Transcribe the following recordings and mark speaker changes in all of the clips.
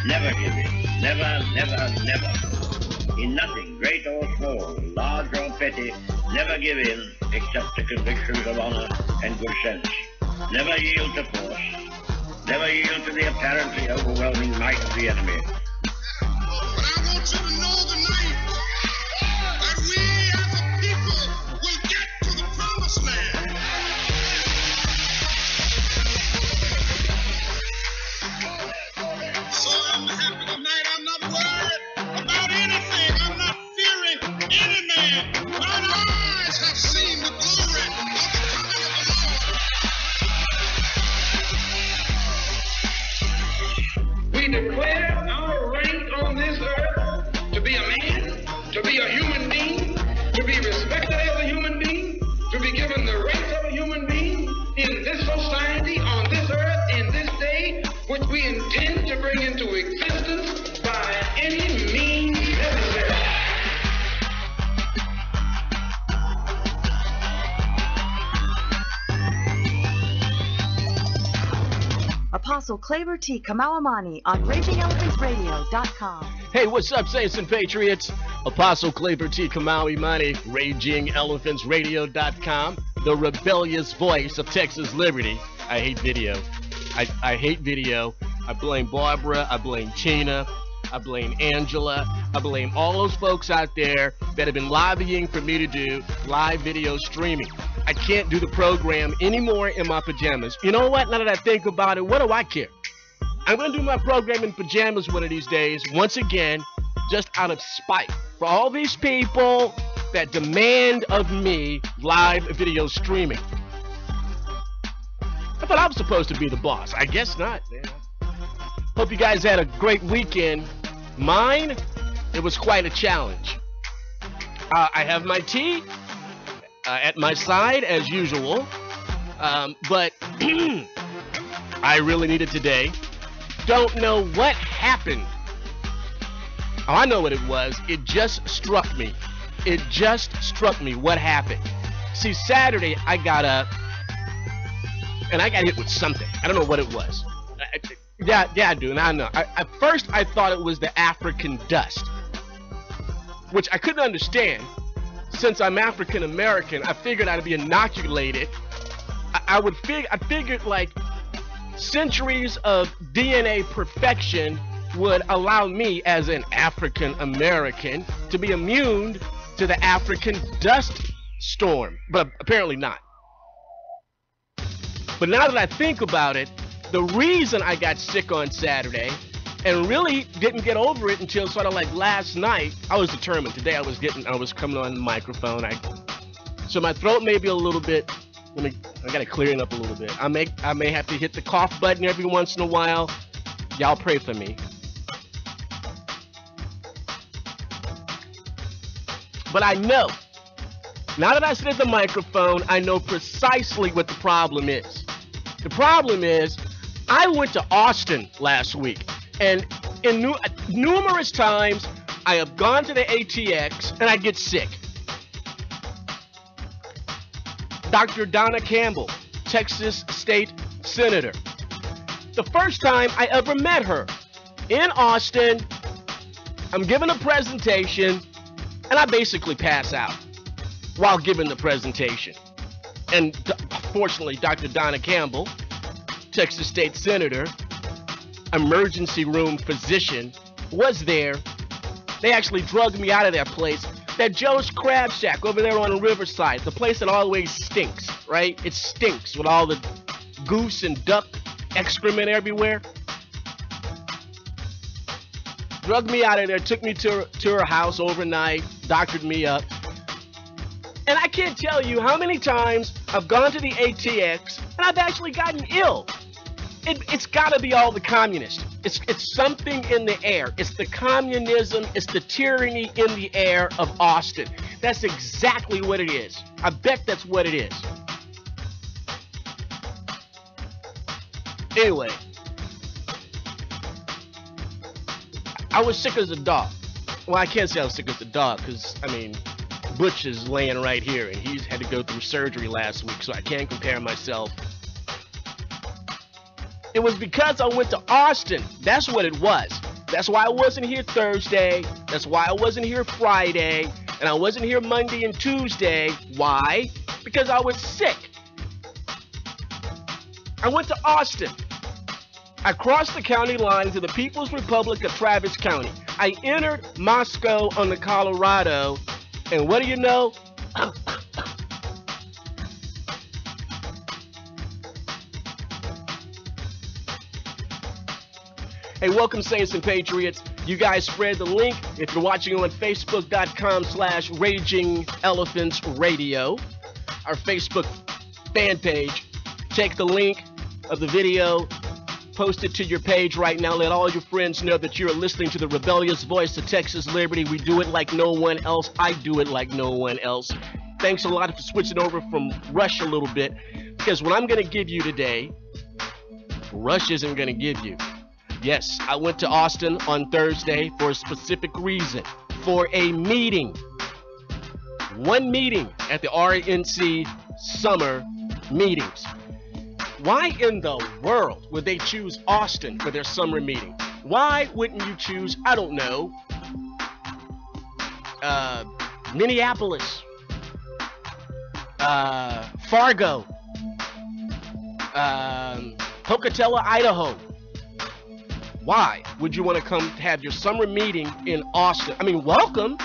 Speaker 1: Never give in. Never, never, never. In nothing, great or small, large or petty, never give in except to convictions of honor and good sense. Never yield to force. Never yield to the apparently overwhelming might of the enemy.
Speaker 2: But I want you to know tonight that we as a people will get to the promised land. So I'm happy tonight. I'm not worried about anything. I'm not fearing any man. Mine eyes have seen the glory of the coming of the Lord.
Speaker 3: We declare our right on this earth to be a man, to be a human being, to be respected as a human being, to be given the rights of a human being in this society, on this earth, in this day, which we intend to bring into existence by any means necessary.
Speaker 4: Apostle Claver T. Kamau-Imani on RagingElePhantsRadio.com.
Speaker 5: Hey, what's up, Saints and Patriots? Apostle Claver T. Kamau-Imani, RagingElePhantsRadio.com, the rebellious voice of Texas Liberty. I hate video. I hate video. I blame Barbara. I blame Tina. I blame Angela. I blame all those folks out there that have been lobbying for me to do live video streaming. I can't do the program anymore in my pajamas. You know what? Now that I think about it, what do I care? I'm going to do my program in pajamas one of these days, once again, just out of spite for all these people that demand of me live video streaming. I thought I was supposed to be the boss. I guess not, man. Hope you guys had a great weekend. Mine, it was quite a challenge. I have my tea at my side as usual, but I really need it today. Don't know what happened. Oh, I know what it was. It just struck me. It just struck me what happened. See, Saturday I got up and I got hit with something. I don't know what it was. Yeah, I do, and I know. At first, I thought it was the African dust, which I couldn't understand. Since I'm African American, I figured I'd be inoculated. I figured like centuries of DNA perfection would allow me, as an African American, to be immune to the African dust storm, but apparently not. But now that I think about it, the reason I got sick on Saturday and really didn't get over it until sort of like last night, I was determined. Today I was coming on the microphone. So my throat may be a little bit, I gotta clear it up a little bit. I may have to hit the cough button every once in a while. Y'all pray for me. But I know, now that I sit at the microphone, I know precisely what the problem is. The problem is, I went to Austin last week, and in numerous times, I have gone to the ATX, and I get sick. Dr. Donna Campbell, Texas State Senator. The first time I ever met her, in Austin, I'm giving a presentation, and I basically pass out while giving the presentation. And fortunately, Dr. Donna Campbell, Texas State Senator, emergency room physician, was there. They actually drugged me out of that place. That Joe's Crab Shack over there on Riverside, the place that always stinks, right? It stinks with all the goose and duck excrement everywhere. Drugged me out of there, took me to her house overnight, doctored me up. And I can't tell you how many times I've gone to the ATX and I've actually gotten ill. It's got to be all the communists. It's something in the air. It's the communism. It's the tyranny in the air of Austin. That's exactly what it is. I bet that's what it is. Anyway, I was sick as a dog. Well, I can't say I was sick as a dog because, I mean, Butch is laying right here and he's had to go through surgery last week, so I can't compare myself. It was because I went to Austin. That's what it was. That's why I wasn't here Thursday. That's why I wasn't here Friday. And I wasn't here Monday and Tuesday. Why? Because I was sick. I went to Austin. I crossed the county line to the People's Republic of Travis County. I entered Moscow on the Colorado. And what do you know? Hey, welcome, Saints and Patriots. You guys spread the link if you're watching on Facebook.com/Raging Elephants Radio, our Facebook fan page. Take the link of the video, post it to your page right now. Let all your friends know that you're listening to the rebellious voice of Texas Liberty. We do it like no one else. I do it like no one else. Thanks a lot for switching over from Rush a little bit, because what I'm going to give you today, Rush isn't going to give you. Yes, I went to Austin on Thursday for a specific reason, for a meeting. One meeting at the RNC summer meetings. Why in the world would they choose Austin for their summer meeting? Why wouldn't you choose, I don't know, Minneapolis, Fargo, Pocatello, Idaho? Why would you want to come have your summer meeting in Austin? I mean, welcome.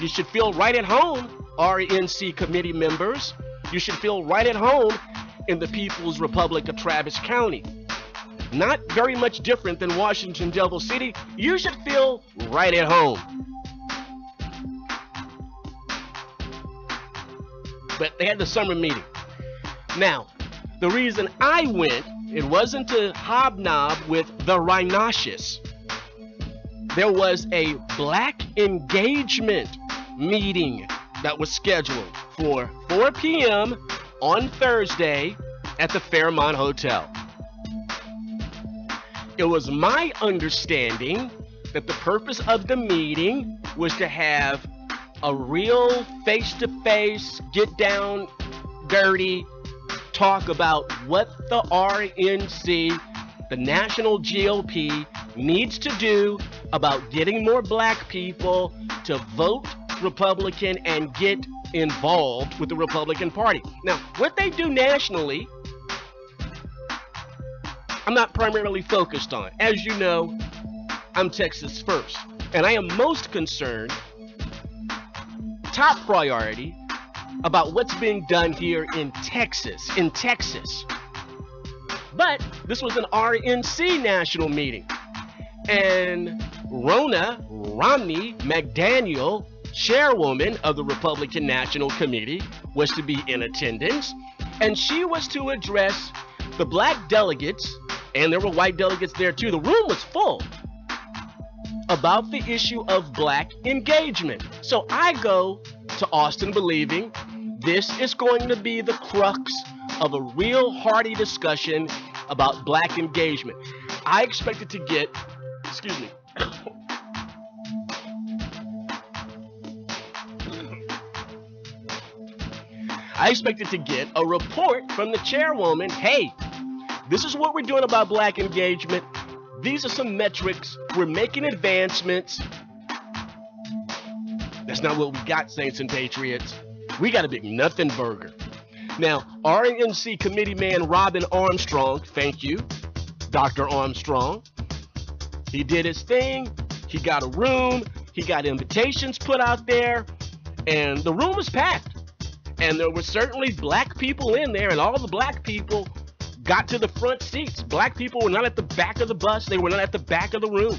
Speaker 5: You should feel right at home, RNC committee members. You should feel right at home in the People's Republic of Travis County. Not very much different than Washington, Devil City. You should feel right at home. But they had the summer meeting. Now, the reason I went, it wasn't to hobnob with the rhinoceros. There was a black engagement meeting that was scheduled for 4 p.m. on Thursday at the Fairmont Hotel. It was my understanding that the purpose of the meeting was to have a real face-to-face, get down dirty talk about what the RNC, the national GOP, needs to do about getting more black people to vote Republican and get involved with the Republican Party. Now, what they do nationally, I'm not primarily focused on. As you know, I'm Texas first, and I am most concerned, top priority, about what's being done here in Texas. But this was an RNC national meeting, and Ronna Romney McDaniel, chairwoman of the Republican National Committee, was to be in attendance, and she was to address the black delegates, and there were white delegates there too. The room was full about the issue of black engagement. So I go to Austin believing this is going to be the crux of a real hearty discussion about black engagement. I expected to get, excuse me, I expected to get a report from the chairwoman. Hey, this is what we're doing about black engagement. These are some metrics. We're making advancements. That's not what we got, Saints and Patriots. We got a big nothing burger. Now, RNC committee man Robin Armstrong, thank you, Dr. Armstrong. He did his thing. He got a room. He got invitations put out there. And the room was packed. And there were certainly black people in there, and all the black people got to the front seats. Black people were not at the back of the bus. They were not at the back of the room.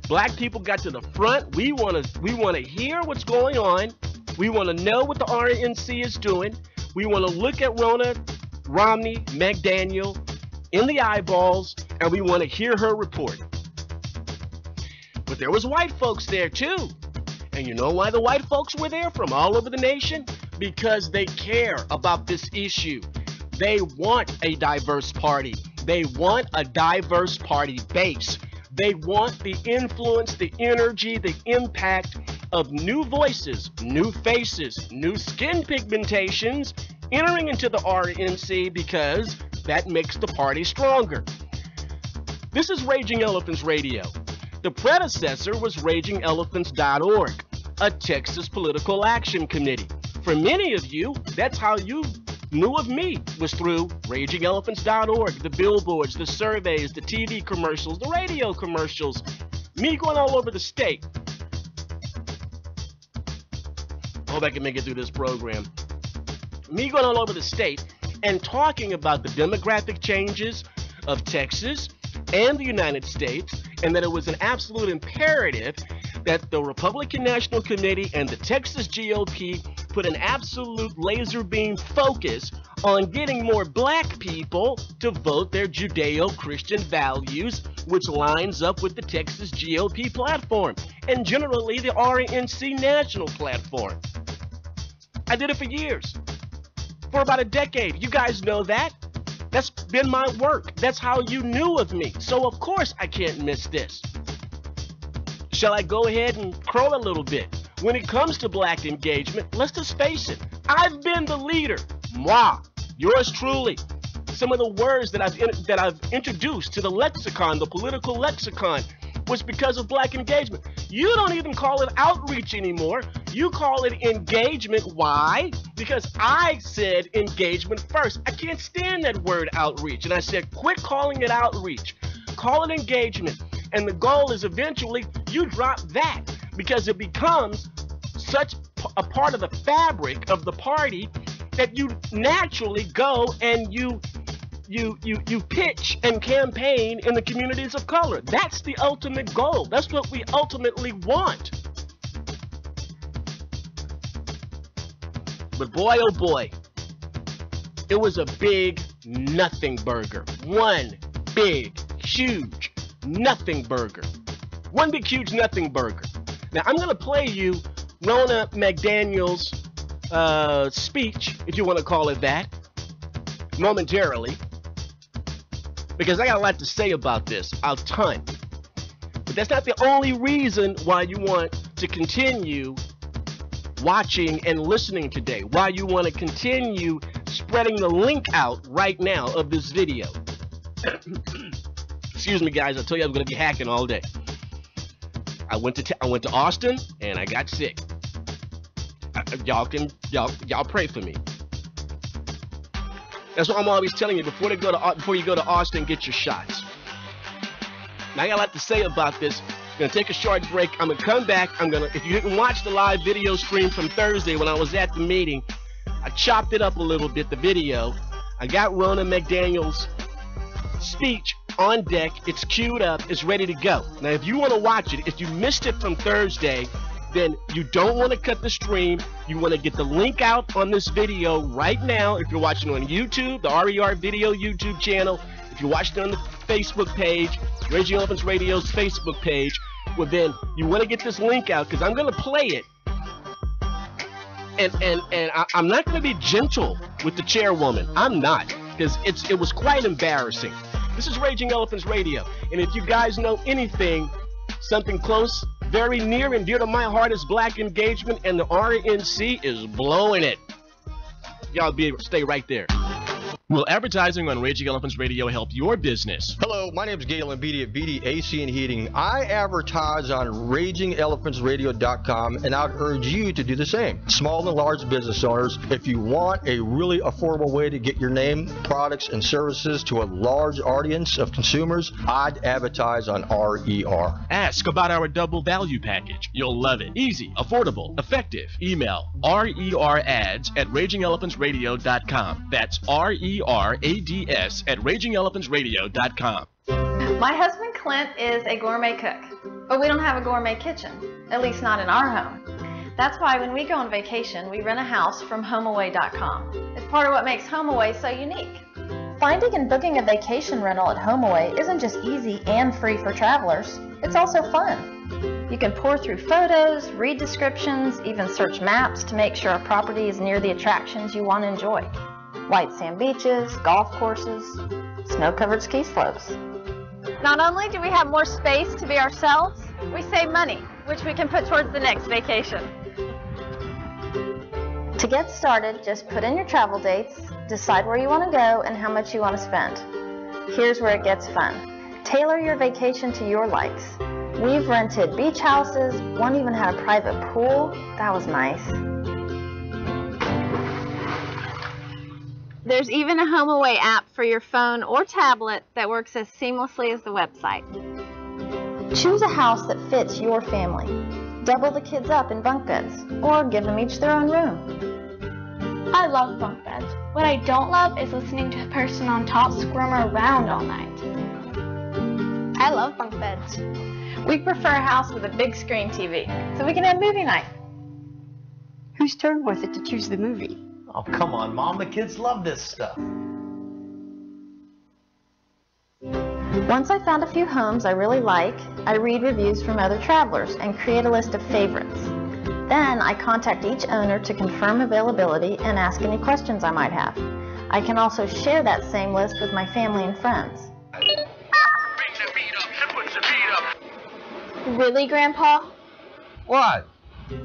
Speaker 5: Black people got to the front. We want to hear what's going on. We want to know what the RNC is doing. We want to look at Ronna Romney McDaniel in the eyeballs, and we want to hear her report. But there was white folks there too. And you know why the white folks were there from all over the nation? Because they care about this issue. They want a diverse party. They want a diverse party base. They want the influence, the energy, the impact of new voices, new faces, new skin pigmentations entering into the RNC, because that makes the party stronger. This is Raging Elephants Radio. The predecessor was RagingElephants.org, a Texas political action committee. For many of you, that's how you knew of me, was through RagingElephants.org, the billboards, the surveys, the TV commercials, the radio commercials, me going all over the state. Hope I can make it through this program. Me going all over the state and talking about the demographic changes of Texas and the United States, and that it was an absolute imperative that the Republican National Committee and the Texas GOP put an absolute laser beam focus on getting more black people to vote their Judeo-Christian values, which lines up with the Texas GOP platform and generally the RNC national platform. I did it for years, for about a decade. You guys know that. That's been my work. That's how you knew of me. So of course I can't miss this. Shall I go ahead and crow a little bit? When it comes to black engagement, let's just face it. I've been the leader. Moi, yours truly. Some of the words that I've introduced to the lexicon, the political lexicon, was because of black engagement. You don't even call it outreach anymore. You call it engagement. Why? Because I said engagement first. I can't stand that word outreach. And I said, quit calling it outreach. Call it engagement. And the goal is eventually you drop that because it becomes such a part of the fabric of the party that you naturally go and you pitch and campaign in the communities of color. That's the ultimate goal. That's what we ultimately want. But boy, oh boy, it was a big nothing burger. One big, huge nothing burger. One big, huge nothing burger. Now, I'm going to play you Ronna McDaniel's speech, if you want to call it that, momentarily, because I got a lot to say about this, a ton. But that's not the only reason why you want to continue watching and listening today, why you want to continue spreading the link out right now of this video. Excuse me, guys, I tell you I'm going to be hacking all day. I went to Austin and I got sick. Y'all pray for me. That's what I'm always telling you before you go to Austin, get your shots. Now I got a lot to say about this. I'm gonna take a short break. I'm gonna come back. If you didn't watch the live video stream from Thursday when I was at the meeting, I chopped it up a little bit, the video. I got Ronna McDaniel's speech on deck. It's queued up. It's ready to go. Now, if you want to watch it, if you missed it from Thursday, then you don't want to cut the stream. You want to get the link out on this video right now. If you're watching on YouTube, the RER Video YouTube channel, if you're watching on the Facebook page, Raging Elephants Radio's Facebook page, well then you want to get this link out because I'm going to play it. And I'm not going to be gentle with the chairwoman. I'm not, because it was quite embarrassing. This is Raging Elephants Radio, and if you guys know anything, something close, very near and dear to my heart is black engagement, and the RNC is blowing it. Y'all stay right there.
Speaker 6: Will advertising on Raging Elephants Radio help your business?
Speaker 7: Hello, my name is Galen Beatty at Beatty AC and Heating. I advertise on RagingElephantsRadio.com, and I'd urge you to do the same. Small and large business owners, if you want a really affordable way to get your name, products, and services to a large audience of consumers, I'd advertise on RER.
Speaker 6: Ask about our double value package. You'll love it. Easy, affordable, effective. Email RERads@RagingElephantsRadio.com. That's RERADS at RagingElephantsRadio.com.
Speaker 8: My husband Clint is a gourmet cook, but we don't have a gourmet kitchen, at least not in our home. That's why when we go on vacation, we rent a house from HomeAway.com. It's part of what makes HomeAway so unique. Finding and booking a vacation rental at HomeAway isn't just easy and free for travelers, it's also fun. You can pour through photos, read descriptions, even search maps to make sure a property is near the attractions you want to enjoy. White sand beaches, golf courses, snow-covered ski slopes. Not only do we have more space to be ourselves, we save money, which we can put towards the next vacation. To get started, just put in your travel dates, decide where you want to go and how much you want to spend. Here's where it gets fun. Tailor your vacation to your likes. We've rented beach houses, one even had a private pool. That was nice. There's even a HomeAway app for your phone or tablet that works as seamlessly as the website. Choose a house that fits your family. Double the kids up in bunk beds, or give them each their own room.
Speaker 9: I love bunk beds. What I don't love is listening to the person on top squirm around all night. I love bunk beds.
Speaker 8: We prefer a house with a big screen TV, so we can have movie night.
Speaker 10: Whose turn was it to choose the movie?
Speaker 11: Oh, come on, Mom. The kids love this stuff.
Speaker 8: Once I found a few homes I really like, I read reviews from other travelers and create a list of favorites. Then I contact each owner to confirm availability and ask any questions I might have. I can also share that same list with my family and friends.
Speaker 9: Really, Grandpa?
Speaker 11: What?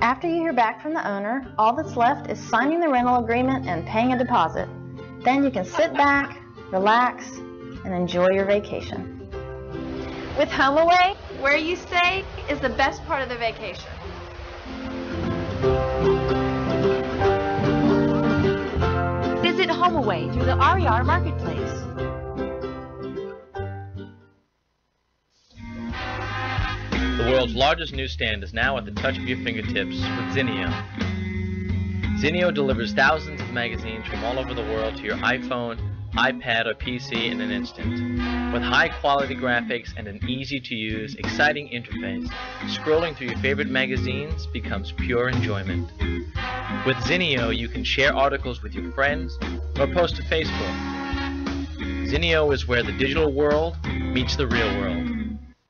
Speaker 8: After you hear back from the owner, all that's left is signing the rental agreement and paying a deposit. Then you can sit back, relax, and enjoy your vacation. With HomeAway, where you stay is the best part of the vacation.
Speaker 4: Visit HomeAway through the RER Marketplace.
Speaker 12: The world's largest newsstand is now at the touch of your fingertips with Zinio. Zinio delivers thousands of magazines from all over the world to your iPhone, iPad, or PC in an instant. With high-quality graphics and an easy-to-use, exciting interface, scrolling through your favorite magazines becomes pure enjoyment. With Zinio, you can share articles with your friends or post to Facebook. Zinio is where the digital world meets the real world.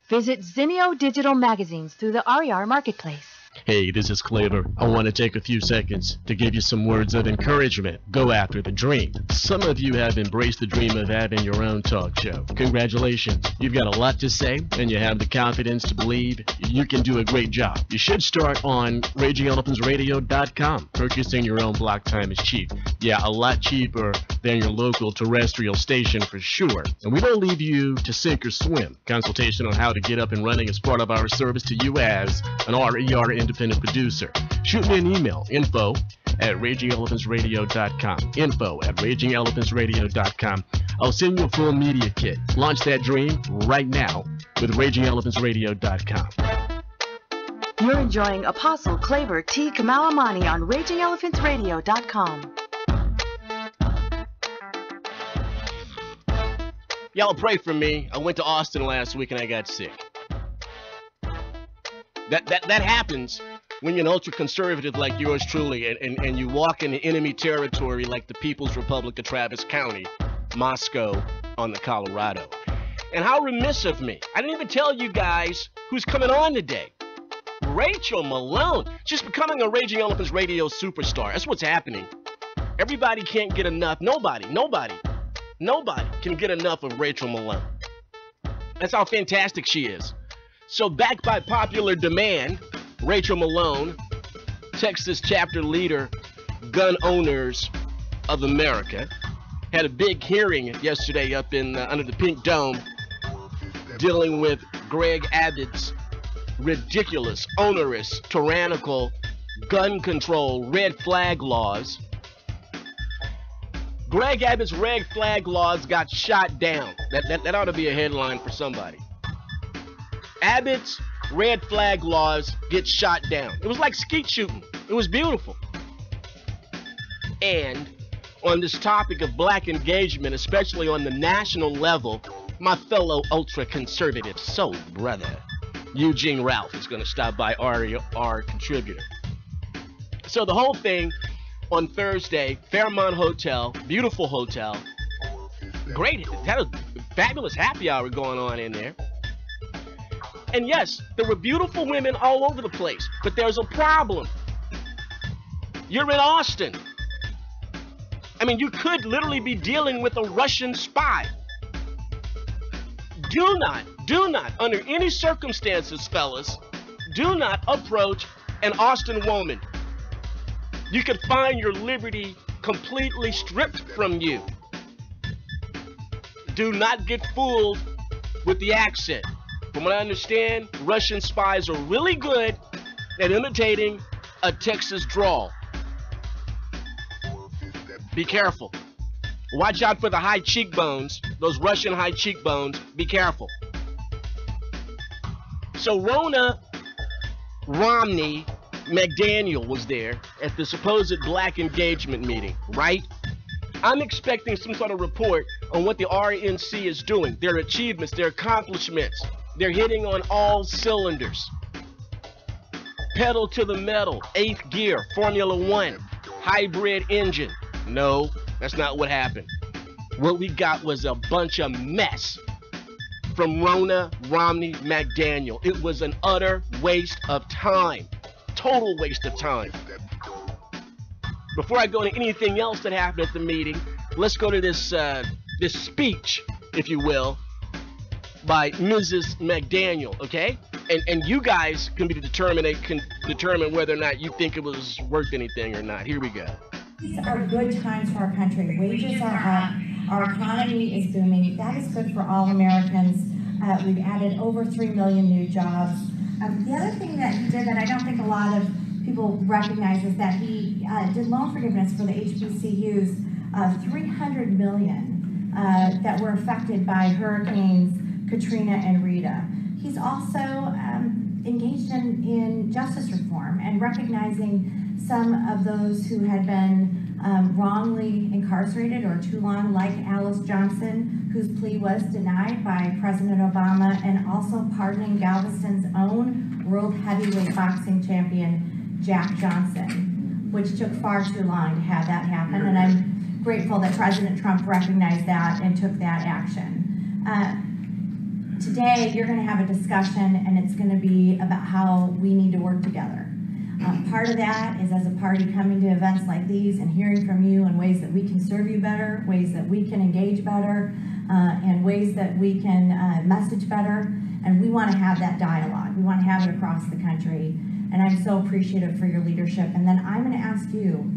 Speaker 4: Visit Zinio Digital Magazines through the RER Marketplace.
Speaker 6: Hey, this is Claver. I want to take a few seconds to give you some words of encouragement. Go after the dream. Some of you have embraced the dream of having your own talk show. Congratulations. You've got a lot to say, and you have the confidence to believe you can do a great job. You should start on RagingElePhantsRadio.com. Purchasing your own block time is cheap. Yeah, a lot cheaper than your local terrestrial station for sure. And we don't leave you to sink or swim. Consultation on how to get up and running is part of our service to you as an RER independent producer. Shoot me an email, info@RagingElePhantsRadio.com. info@RagingElePhantsRadio.com. I'll send you a full media kit. Launch that dream right now with RagingElePhantsRadio.com.
Speaker 4: You're enjoying Apostle Claver T. Kamau-Imani on RagingElePhantsRadio.com.
Speaker 5: Y'all pray for me. I went to Austin last week and I got sick. That happens when you're an ultra-conservative like yours truly and you walk into enemy territory like the People's Republic of Travis County, Moscow on the Colorado. And how remiss of me. I didn't even tell you guys who's coming on today. Rachel Malone. She's becoming a Raging Elephants Radio superstar. That's what's happening. Everybody can't get enough. Nobody can get enough of Rachel Malone. That's how fantastic she is. So backed by popular demand, Rachel Malone, Texas chapter leader, Gun Owners of America, had a big hearing yesterday up in under the Pink Dome dealing with Greg Abbott's ridiculous, onerous, tyrannical gun control red flag laws. Greg Abbott's red flag laws got shot down. That ought to be a headline for somebody. Abbott's red flag laws get shot down. It was like skeet shooting. It was beautiful. And on this topic of black engagement, especially on the national level, my fellow ultra-conservative soul brother, Eugene Ralph, is going to stop by, RER contributor. So the whole thing on Thursday, Fairmont Hotel, beautiful hotel, great, had a fabulous happy hour going on in there. And yes, there were beautiful women all over the place, but there's a problem. You're in Austin. I mean, you could literally be dealing with a Russian spy. Do not, under any circumstances, fellas, do not approach an Austin woman. You could find your liberty completely stripped from you. Do not get fooled with the accent. From what I understand, Russian spies are really good at imitating a Texas drawl. Be careful. Watch out for the high cheekbones, those Russian high cheekbones. Be careful. So Ronna Romney McDaniel was there at the supposed black engagement meeting, right? I'm expecting some sort of report on what the RNC is doing, their achievements, their accomplishments. They're hitting on all cylinders. Pedal to the metal, 8th gear, Formula One, hybrid engine. No, that's not what happened. What we got was a bunch of mess from Ronna Romney McDaniel. It was an utter waste of time. Total waste of time. Before I go into anything else that happened at the meeting, let's go to this speech, if you will, by Mrs. McDaniel, okay? And you guys can determine whether or not you think it was worth anything or not. Here we go.
Speaker 13: These are good times for our country. Wages are up. Our economy is booming. That is good for all Americans. We've added over 3 million new jobs. The other thing that he did that I don't think a lot of people recognize is that he did loan forgiveness for the HBCUs of $300 million that were affected by hurricanes Katrina and Rita. He's also engaged in justice reform and recognizing some of those who had been wrongly incarcerated or too long, like Alice Johnson, whose plea was denied by President Obama, and also pardoning Galveston's own world heavyweight boxing champion, Jack Johnson, which took far too long to have that happen. And I'm grateful that President Trump recognized that and took that action. Today, you're going to have a discussion, and it's going to be about how we need to work together. Part of that is as a party coming to events like these and hearing from you in ways that we can serve you better, ways that we can engage better, and ways that we can message better. And we want to have that dialogue. We want to have it across the country. And I'm so appreciative for your leadership. And then I'm going to ask you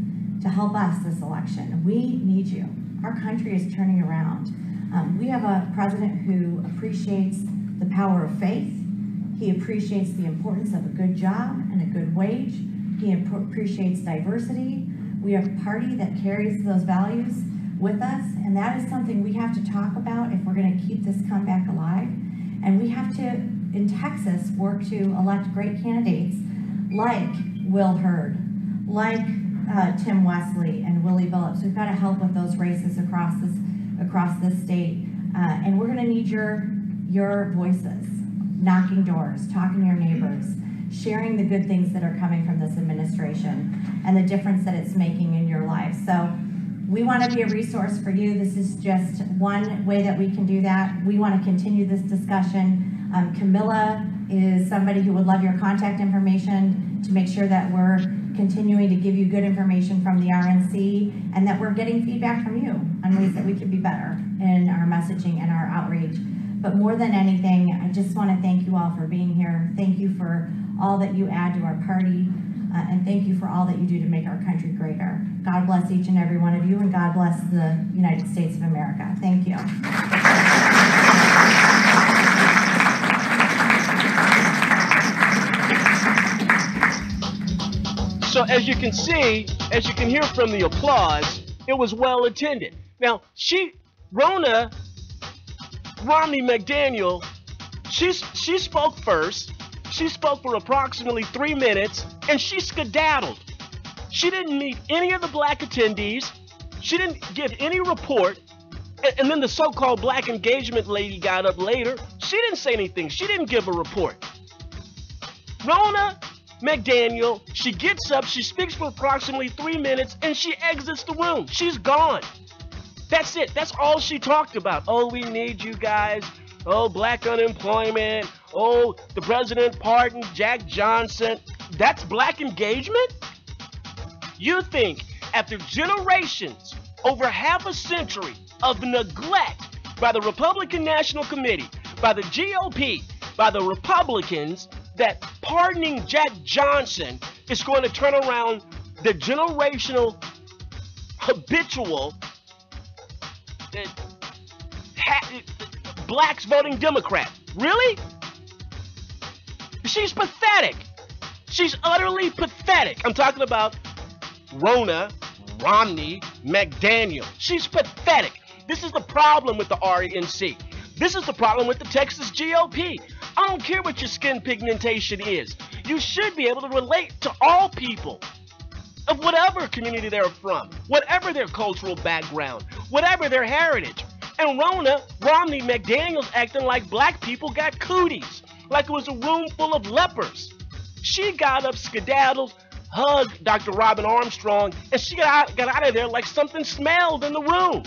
Speaker 13: to help us this election. We need you. Our country is turning around. We have a president who appreciates the power of faith. He appreciates the importance of a good job and a good wage. He appreciates diversity. We have a party that carries those values with us, and that is something we have to talk about if we're going to keep this comeback alive. And we have to, in Texas, work to elect great candidates like Will Hurd, like Tim Wesley and Willie Phillips. We've got to help with those races across this state, and we're going to need your voices, knocking doors, talking to your neighbors, sharing the good things that are coming from this administration and the difference that it's making in your life. So we want to be a resource for you. This is just one way that we can do that. We want to continue this discussion. Camilla is somebody who would love your contact information to make sure that we're continuing to give you good information from the RNC and that we're getting feedback from you on ways that we can be better in our messaging and our outreach. But more than anything, I just want to thank you all for being here. Thank you for all that you add to our party, and thank you for all that you do to make our country greater. God bless each and every one of you, and God bless the United States of America. Thank you.
Speaker 5: So as you can see, as you can hear from the applause, it was well attended. Now, Ronna Romney McDaniel, she spoke first. She spoke for approximately 3 minutes, and she skedaddled. She didn't meet any of the black attendees. She didn't give any report. And then the so-called black engagement lady got up later. She didn't say anything. She didn't give a report. Ronna McDaniel, she gets up, she speaks for approximately 3 minutes, and she exits the room. She's gone. That's it. That's all she talked about. Oh, we need you guys. Oh, black unemployment. Oh, the president pardoned Jack Johnson. That's black engagement? You think after generations, over half a century of neglect by the Republican National Committee, by the GOP, by the Republicans, that pardoning Jack Johnson is going to turn around the generational, habitual blacks voting Democrat. Really? She's pathetic. She's utterly pathetic. I'm talking about Ronna Romney McDaniel. She's pathetic. This is the problem with the RENC. This is the problem with the Texas GOP. I don't care what your skin pigmentation is. You should be able to relate to all people of whatever community they're from, whatever their cultural background, whatever their heritage. And Ronna Romney McDaniel's acting like black people got cooties, like it was a room full of lepers. She got up, skedaddled, hugged Dr. Robin Armstrong, and she got out of there like something smelled in the room.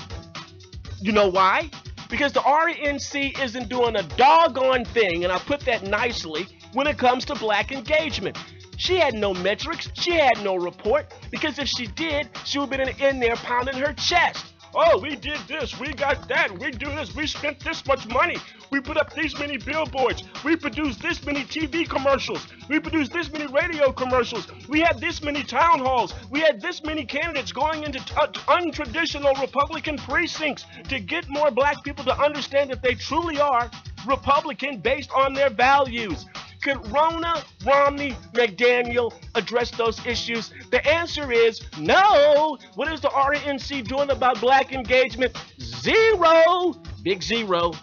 Speaker 5: You know why? Because the RENC isn't doing a doggone thing, and I put that nicely, when it comes to black engagement. She had no metrics, she had no report, because if she did, she would have been in there pounding her chest. Oh, we did this, we got that, we do this, we spent this much money, we put up these many billboards, we produced this many TV commercials, we produced this many radio commercials, we had this many town halls, we had this many candidates going into untraditional Republican precincts to get more black people to understand that they truly are Republican based on their values. Could Ronna Romney McDaniel address those issues? The answer is no. What is the RENC doing about black engagement? Zero. Big zero.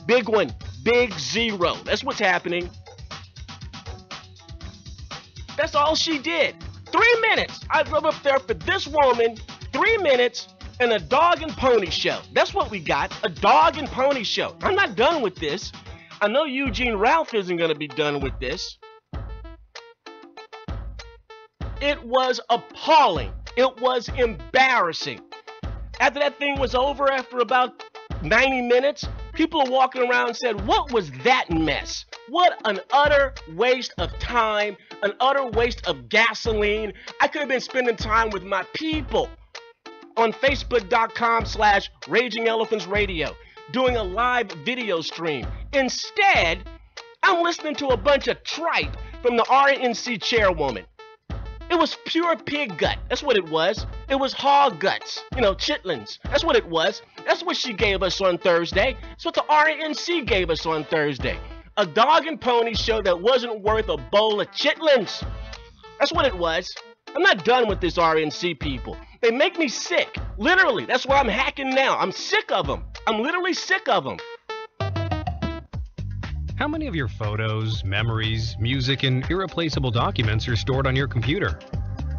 Speaker 5: Big one. Big zero. That's what's happening. That's all she did. 3 minutes. I drove up there for this woman. 3 minutes and a dog and pony show. That's what we got. A dog and pony show. I'm not done with this. I know Eugene Ralph isn't going to be done with this. It was appalling. It was embarrassing. After that thing was over, after about 90 minutes, people are walking around and said, what was that mess? What an utter waste of time, an utter waste of gasoline. I could have been spending time with my people on Facebook.com/Raging Elephants Radio, doing a live video stream. Instead, I'm listening to a bunch of tripe from the RENC chairwoman. It was pure pig gut. That's what it was. It was hog guts. You know, chitlins. That's what it was. That's what she gave us on Thursday. That's what the RENC gave us on Thursday. A dog and pony show that wasn't worth a bowl of chitlins. That's what it was. I'm not done with this RENC people. They make me sick. Literally. That's why I'm hacking now. I'm sick of them. I'm literally sick of them.
Speaker 14: How many of your photos, memories, music, and irreplaceable documents are stored on your computer?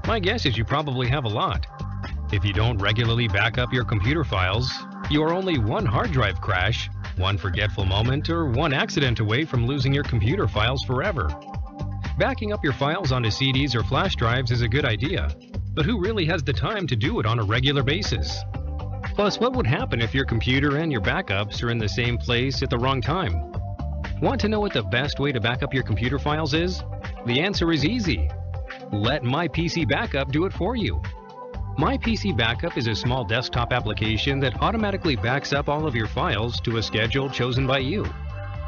Speaker 14: My guess is you probably have a lot. If you don't regularly back up your computer files, you are only one hard drive crash, one forgetful moment, or one accident away from losing your computer files forever. Backing up your files onto CDs or flash drives is a good idea, but who really has the time to do it on a regular basis? Plus, what would happen if your computer and your backups are in the same place at the wrong time? Want to know what the best way to back up your computer files is? The answer is easy. Let My PC Backup do it for you. My PC Backup is a small desktop application that automatically backs up all of your files to a schedule chosen by you.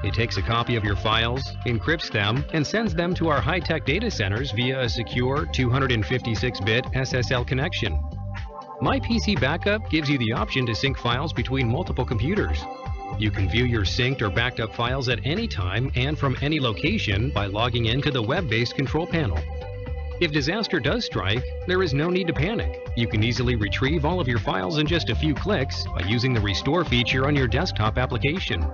Speaker 14: It takes a copy of your files, encrypts them, and sends them to our high-tech data centers via a secure 256-bit SSL connection. My PC Backup gives you the option to sync files between multiple computers. You can view your synced or backed up files at any time and from any location by logging into the web-based control panel. If disaster does strike, there is no need to panic. You can easily retrieve all of your files in just a few clicks by using the Restore feature on your desktop application.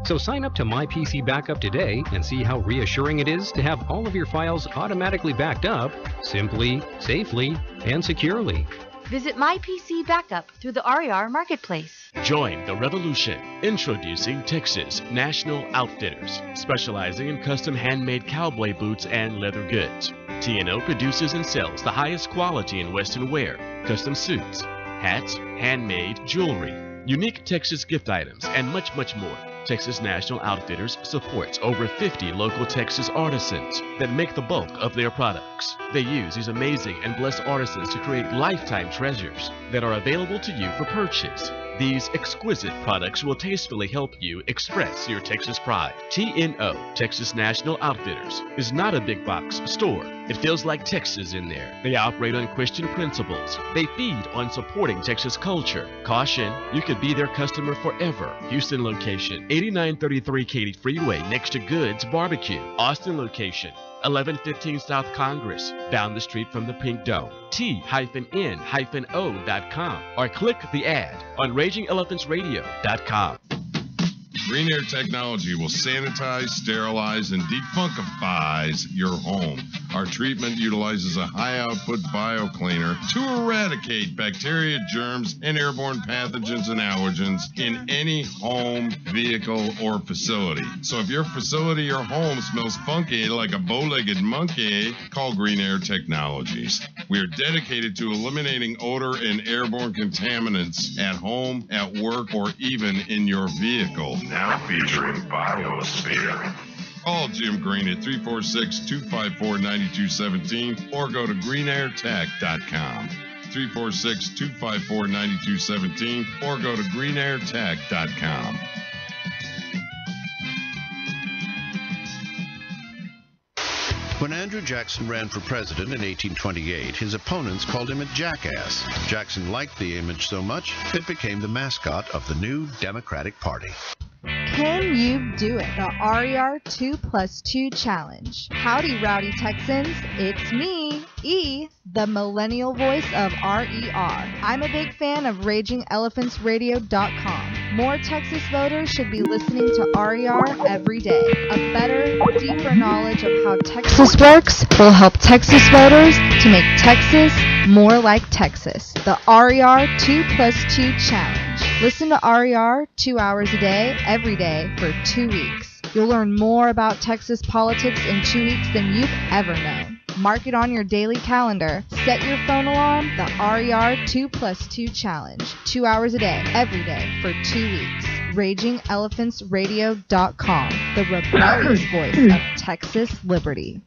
Speaker 14: So sign up to My PC Backup today and see how reassuring it is to have all of your files automatically backed up, simply, safely, and securely.
Speaker 4: Visit My PC Backup through the RER Marketplace.
Speaker 6: Join the revolution. Introducing Texas National Outfitters, specializing in custom handmade cowboy boots and leather goods. T&O produces and sells the highest quality in Western wear, custom suits, hats, handmade jewelry, unique Texas gift items, and much, much more. Texas National Outfitters supports over 50 local Texas artisans that make the bulk of their products. They use these amazing and blessed artisans to create lifetime treasures that are available to you for purchase. These exquisite products will tastefully help you express your Texas pride. TNO, Texas National Outfitters, is not a big box store. It feels like Texas in there. They operate on Christian principles. They feed on supporting Texas culture. Caution, you could be their customer forever. Houston location, 8933 Katy Freeway next to Goods Barbecue. Austin location, 1115 South Congress, down the street from the Pink Dome. T-N-O.com or click the ad on RagingElePhantsRadio.com.
Speaker 15: Green Air Technology will sanitize, sterilize, and defunkifies your home. Our treatment utilizes a high-output biocleaner to eradicate bacteria, germs, and airborne pathogens and allergens in any home, vehicle, or facility. So if your facility or home smells funky like a bow-legged monkey, call Green Air Technologies. We are dedicated to eliminating odor and airborne contaminants at home, at work, or even in your vehicle.
Speaker 16: Now featuring Biosphere.
Speaker 15: Call Jim Green at 346-254-9217 or go to greenairtech.com. 346-254-9217 or go to greenairtech.com.
Speaker 17: When Andrew Jackson ran for president in 1828, his opponents called him a jackass. Jackson liked the image so much, it became the mascot of the new Democratic Party.
Speaker 18: Can you do it? The RER 2+2 Challenge. Howdy, rowdy Texans. It's me, E, the millennial voice of RER. I'm a big fan of RagingElePhantsRadio.com. More Texas voters should be listening to RER every day. A better, deeper knowledge of how Texas works will help Texas voters to make Texas more like Texas. The RER 2+2 Challenge. Listen to RER 2 hours a day, every day, for 2 weeks. You'll learn more about Texas politics in 2 weeks than you've ever known. Mark it on your daily calendar. Set your phone alarm. The RER 2+2 Challenge. 2 hours a day, every day, for 2 weeks. RagingElePhantsRadio.com. The rebellious voice of Texas liberty.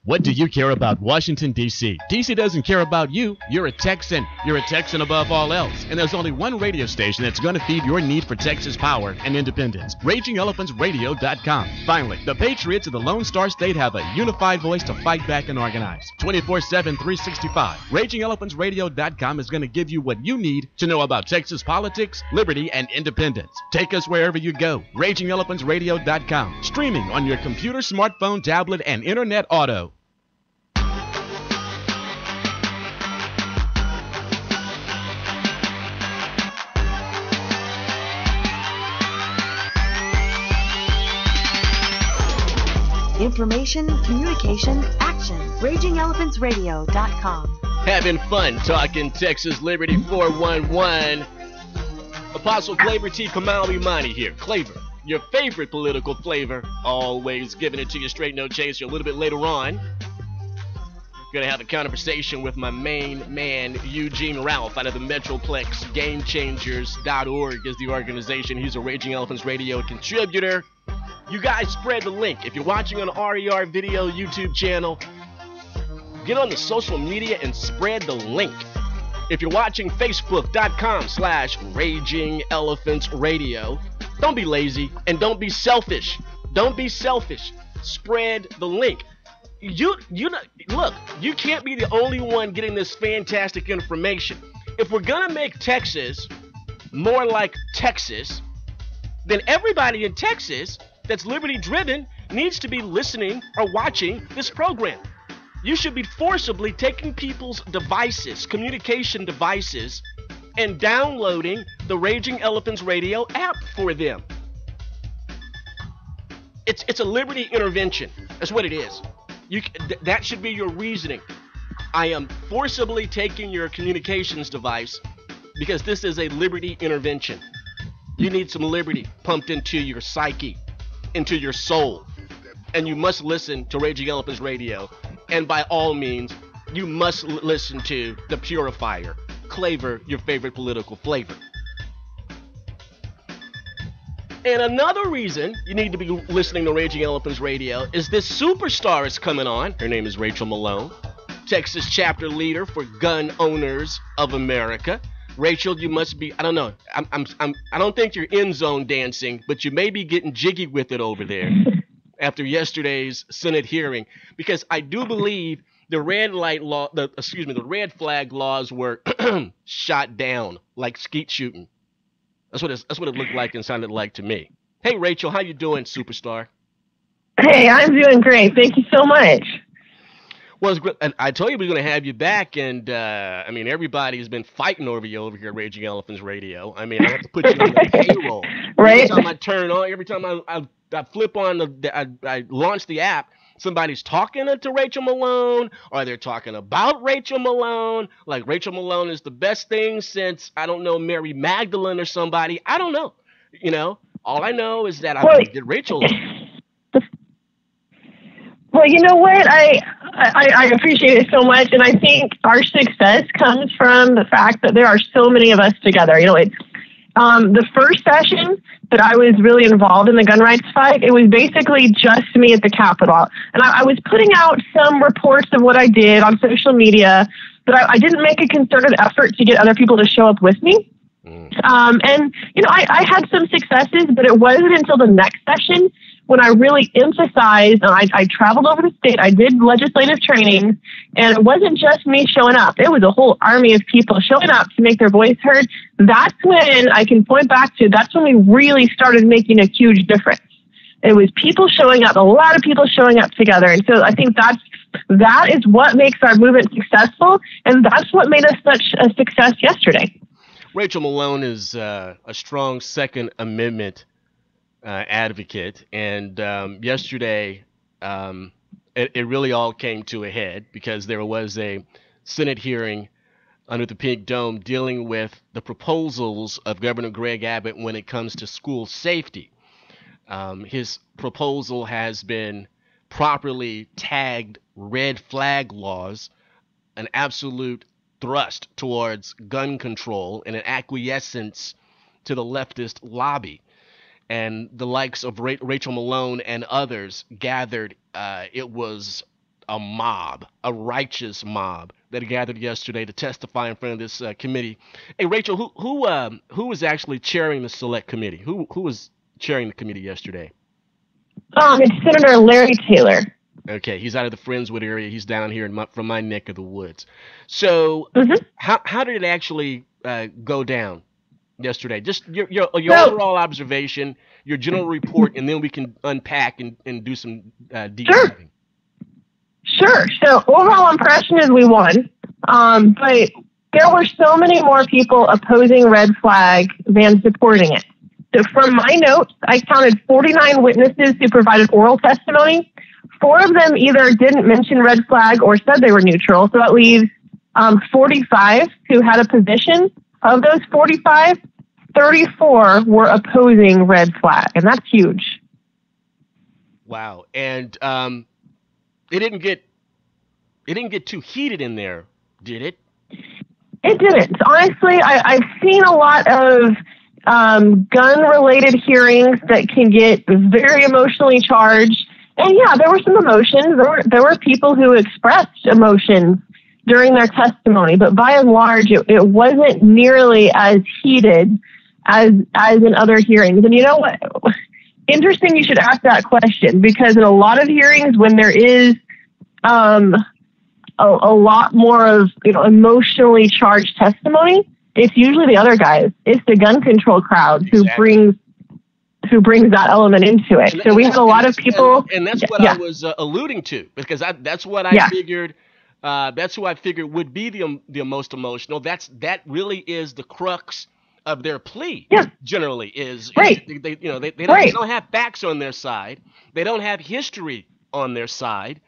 Speaker 6: What do you care about Washington, D.C.? D.C. doesn't care about you. You're a Texan. You're a Texan above all else. And there's only one radio station that's going to feed your need for Texas power and independence. RagingElePhantsRadio.com. Finally, the Patriots of the Lone Star State have a unified voice to fight back and organize. 24/7, 365. RagingElePhantsRadio.com is going to give you what you need to know about Texas politics, liberty, and independence. Take us wherever you go. RagingElePhantsRadio.com. Streaming on your computer, smartphone, tablet, and internet auto.
Speaker 4: Information, communication, action. RagingElePhantsRadio.com.
Speaker 5: Having fun talking Texas Liberty 411. Apostle Claver T. Kamau-Imani here. Claver, your favorite political flavor. Always giving it to you straight, no chaser. A little bit later on, gonna have a conversation with my main man, Eugene Ralph, out of the Metroplex. GameChangers.org is the organization. He's a Raging Elephants Radio contributor. You guys spread the link. If you're watching on RER Video YouTube channel, get on the social media and spread the link. If you're watching Facebook.com/Raging Elephants Radio, don't be lazy and don't be selfish. Don't be selfish. Spread the link. Look, you can't be the only one getting this fantastic information. If we're gonna make Texas more like Texas, then everybody in Texas that's liberty driven needs to be listening or watching this program. You should be forcibly taking people's devices, communication devices, and downloading the Raging Elephants Radio app for them. It's a liberty intervention. That's what it is. That should be your reasoning. I am forcibly taking your communications device because this is a liberty intervention. You need some liberty pumped into your psyche, into your soul. And you must listen to Raging Elephants Radio. And by all means, you must listen to The Purifier. Claver, your favorite political flavor. And another reason you need to be listening to Raging Elephants Radio is this superstar is coming on. Her name is Rachel Malone, Texas chapter leader for Gun Owners of America. Rachel, you must be. I don't know. I don't think you're end zone dancing, but you may be getting jiggy with it over there after yesterday's Senate hearing, because I do believe the red flag laws were shot down like skeet shooting. That's what it looked like and sounded like to me. Hey, Rachel, how you doing, superstar?
Speaker 19: Hey, I'm doing great. Thank you so much.
Speaker 5: Well, it's good. And I told you we were going to have you back, and I mean, everybody's been fighting over you over here at Raging Elephants Radio. I mean, I have to put you on the payroll.
Speaker 19: Right?
Speaker 5: Every time I turn on, every time I flip on I launch the app, somebody's talking to Rachel Malone, or they're talking about Rachel Malone, like Rachel Malone is the best thing since, I don't know, Mary Magdalene or somebody. I don't know. You know, all I know is that I did Rachel.
Speaker 19: Well, you know what? I appreciate it so much, and I think our success comes from the fact that there are so many of us together. You know, it's the first session that I was really involved in the gun rights fight, it was basically just me at the Capitol. And I was putting out some reports of what I did on social media, but I didn't make a concerted effort to get other people to show up with me. And, you know, I had some successes, but it wasn't until the next session when I really emphasized, and I traveled over the state, I did legislative training, and it wasn't just me showing up. It was a whole army of people showing up to make their voice heard. That's when I can point back to, that's when we really started making a huge difference. It was people showing up, a lot of people showing up together. And so I think that is what makes our movement successful, and that's what made us such a success yesterday.
Speaker 5: Rachel Malone is a strong Second Amendment advocate, and yesterday it really all came to a head because there was a Senate hearing under the Pink Dome dealing with the proposals of Governor Greg Abbott when it comes to school safety. His proposal has been properly tagged red flag laws, an absolute thrust towards gun control and an acquiescence to the leftist lobby. And the likes of Rachel Malone and others gathered. It was a mob, a righteous mob that gathered yesterday to testify in front of this committee. Hey, Rachel, who was actually chairing the select committee? Who was chairing the committee yesterday?
Speaker 19: It's Senator Larry Taylor.
Speaker 5: Okay, he's out of the Friendswood area. He's down here from my neck of the woods. So, how did it actually go down yesterday? Just your overall observation, your general report, and then we can unpack and do some deep diving.
Speaker 19: Sure. So overall impression is we won, but there were so many more people opposing red flag than supporting it. So from my notes, I counted 49 witnesses who provided oral testimony. 4 of them either didn't mention red flag or said they were neutral. So that leaves 45 who had a position. Of those 45, 34 were opposing red flag, and that's huge.
Speaker 5: Wow. And it didn't get too heated in there, did it?
Speaker 19: It didn't. Honestly, I've seen a lot of gun-related hearings that can get very emotionally charged. And yeah, there were some emotions. There were people who expressed emotions during their testimony, but by and large, it wasn't nearly as heated as in other hearings. And you know what? Interesting you should ask that question, because in a lot of hearings, when there is a lot more of emotionally charged testimony, it's usually the other guys. It's the gun control crowd who brings that element into it. So we had a lot of people,
Speaker 5: and that's what I was alluding to, because that's what I figured. That's who I figured would be the most emotional. That really is the crux of their plea. Yeah. Generally is right. They don't have facts on their side. They don't have history on their side.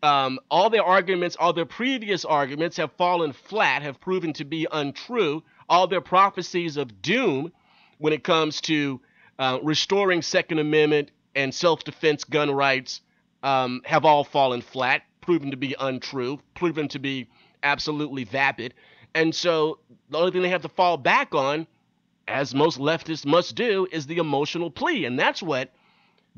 Speaker 5: All their arguments, all their previous arguments have fallen flat, have proven to be untrue. All their prophecies of doom when it comes to restoring Second Amendment and self-defense gun rights have all fallen flat, proven to be untrue, proven to be absolutely vapid. And so the only thing they have to fall back on, as most leftists must do, is the emotional plea. And that's what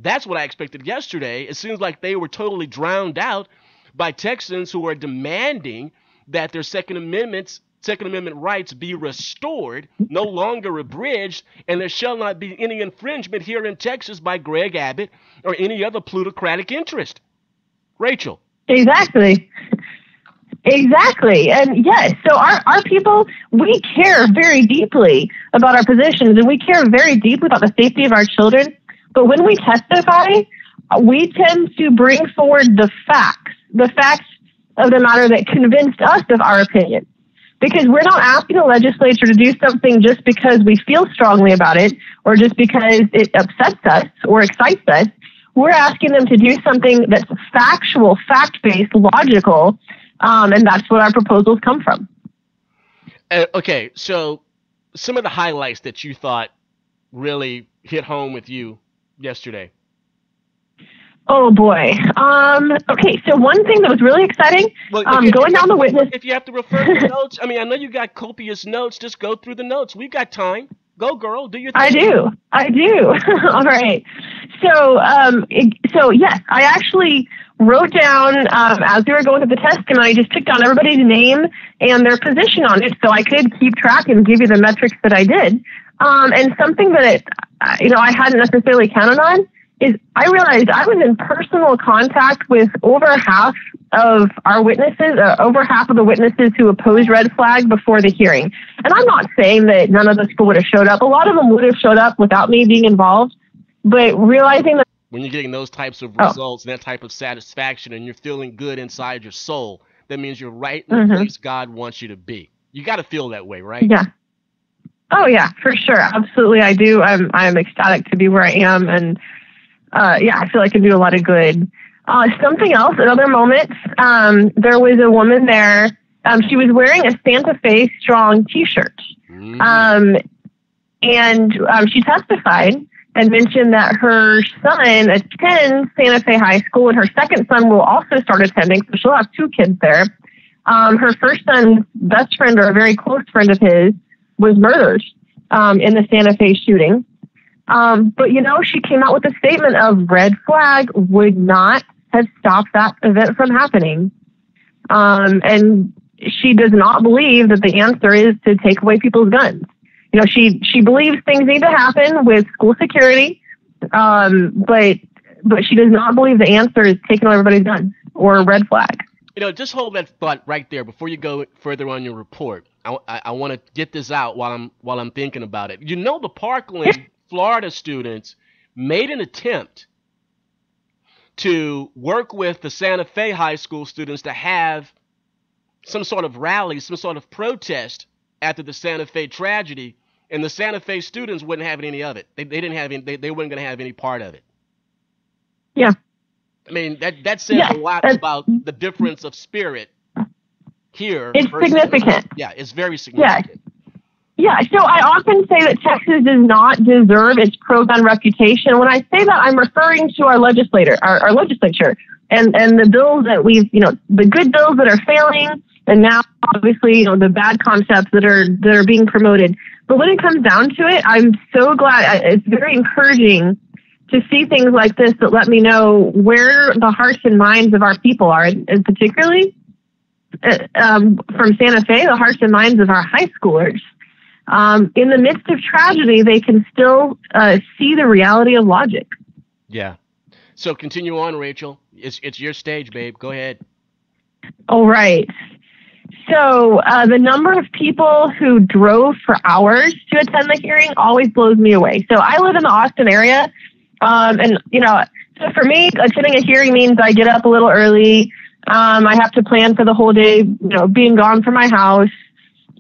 Speaker 5: I expected yesterday. It seems like they were totally drowned out by Texans who are demanding that their Second Amendments Second Amendment rights be restored, no longer abridged, and there shall not be any infringement here in Texas by Greg Abbott or any other plutocratic interest. Rachel.
Speaker 19: Exactly. Exactly. And yes, so our people, we care very deeply about our positions, and we care very deeply about the safety of our children. But when we testify, we tend to bring forward the facts of the matter that convinced us of our opinion. Because we're not asking the legislature to do something just because we feel strongly about it or just because it upsets us or excites us. We're asking them to do something that's factual, fact-based, logical, and that's what our proposals come from.
Speaker 5: Okay, so some of the highlights that you thought really hit home with you yesterday.
Speaker 19: Oh, boy. Okay, so one thing that was really exciting, going down the witness...
Speaker 5: If you have to refer to notes, I mean, I know you got copious notes. Just go through the notes. We've got time. Go, girl. Do your thing.
Speaker 19: I do. All right. So yes, I actually wrote down, as we were going through the testimony, I just took down everybody's name and their position on it so I could keep track and give you the metrics that I did. And something that, I hadn't necessarily counted on is I realized I was in personal contact with over half of our witnesses, over half of the witnesses who opposed red flag before the hearing. And I'm not saying that none of those people would have showed up. A lot of them would have showed up without me being involved. But realizing that
Speaker 5: when you're getting those types of results, that type of satisfaction, and you're feeling good inside your soul, that means you're right in the place God wants you to be. You got to feel that way, right?
Speaker 19: Yeah. Oh, yeah, for sure. Absolutely, I do. I'm ecstatic to be where I am. And I feel like I do a lot of good. Something else, at other moments, there was a woman there. She was wearing a Santa Fe Strong T-shirt. And she testified and mentioned that her son attends Santa Fe High School, and her second son will also start attending, so she'll have two kids there. Her first son's best friend, or a very close friend of his, was murdered in the Santa Fe shooting. But, she came out with a statement of red flag would not have stopped that event from happening. And she does not believe that the answer is to take away people's guns. She believes things need to happen with school security, but she does not believe the answer is taking away everybody's guns or red flag.
Speaker 5: Just hold that thought right there before you go further on your report. I want to get this out while I'm thinking about it. The Parkland, Florida students made an attempt to work with the Santa Fe High School students to have some sort of rally, some sort of protest after the Santa Fe tragedy, and the Santa Fe students wouldn't have any of it. They didn't have any, they weren't going to have any part of it.
Speaker 19: Yeah.
Speaker 5: I mean, that says a lot about the difference of spirit here.
Speaker 19: It's significant.
Speaker 5: Yeah, it's very significant.
Speaker 19: Yeah, so I often say that Texas does not deserve its pro-gun reputation. When I say that, I'm referring to our legislature, and the bills that the good bills that are failing, and now obviously the bad concepts that are being promoted. But when it comes down to it, I'm so glad. It's very encouraging to see things like this that let me know where the hearts and minds of our people are, and particularly from Santa Fe, the hearts and minds of our high schoolers. In the midst of tragedy, they can still see the reality of logic.
Speaker 5: Yeah. So continue on, Rachel. It's your stage, babe. Go ahead.
Speaker 19: All right. So the number of people who drove for hours to attend the hearing always blows me away. So I live in the Austin area, so for me, attending a hearing means I get up a little early. I have to plan for the whole day, being gone from my house.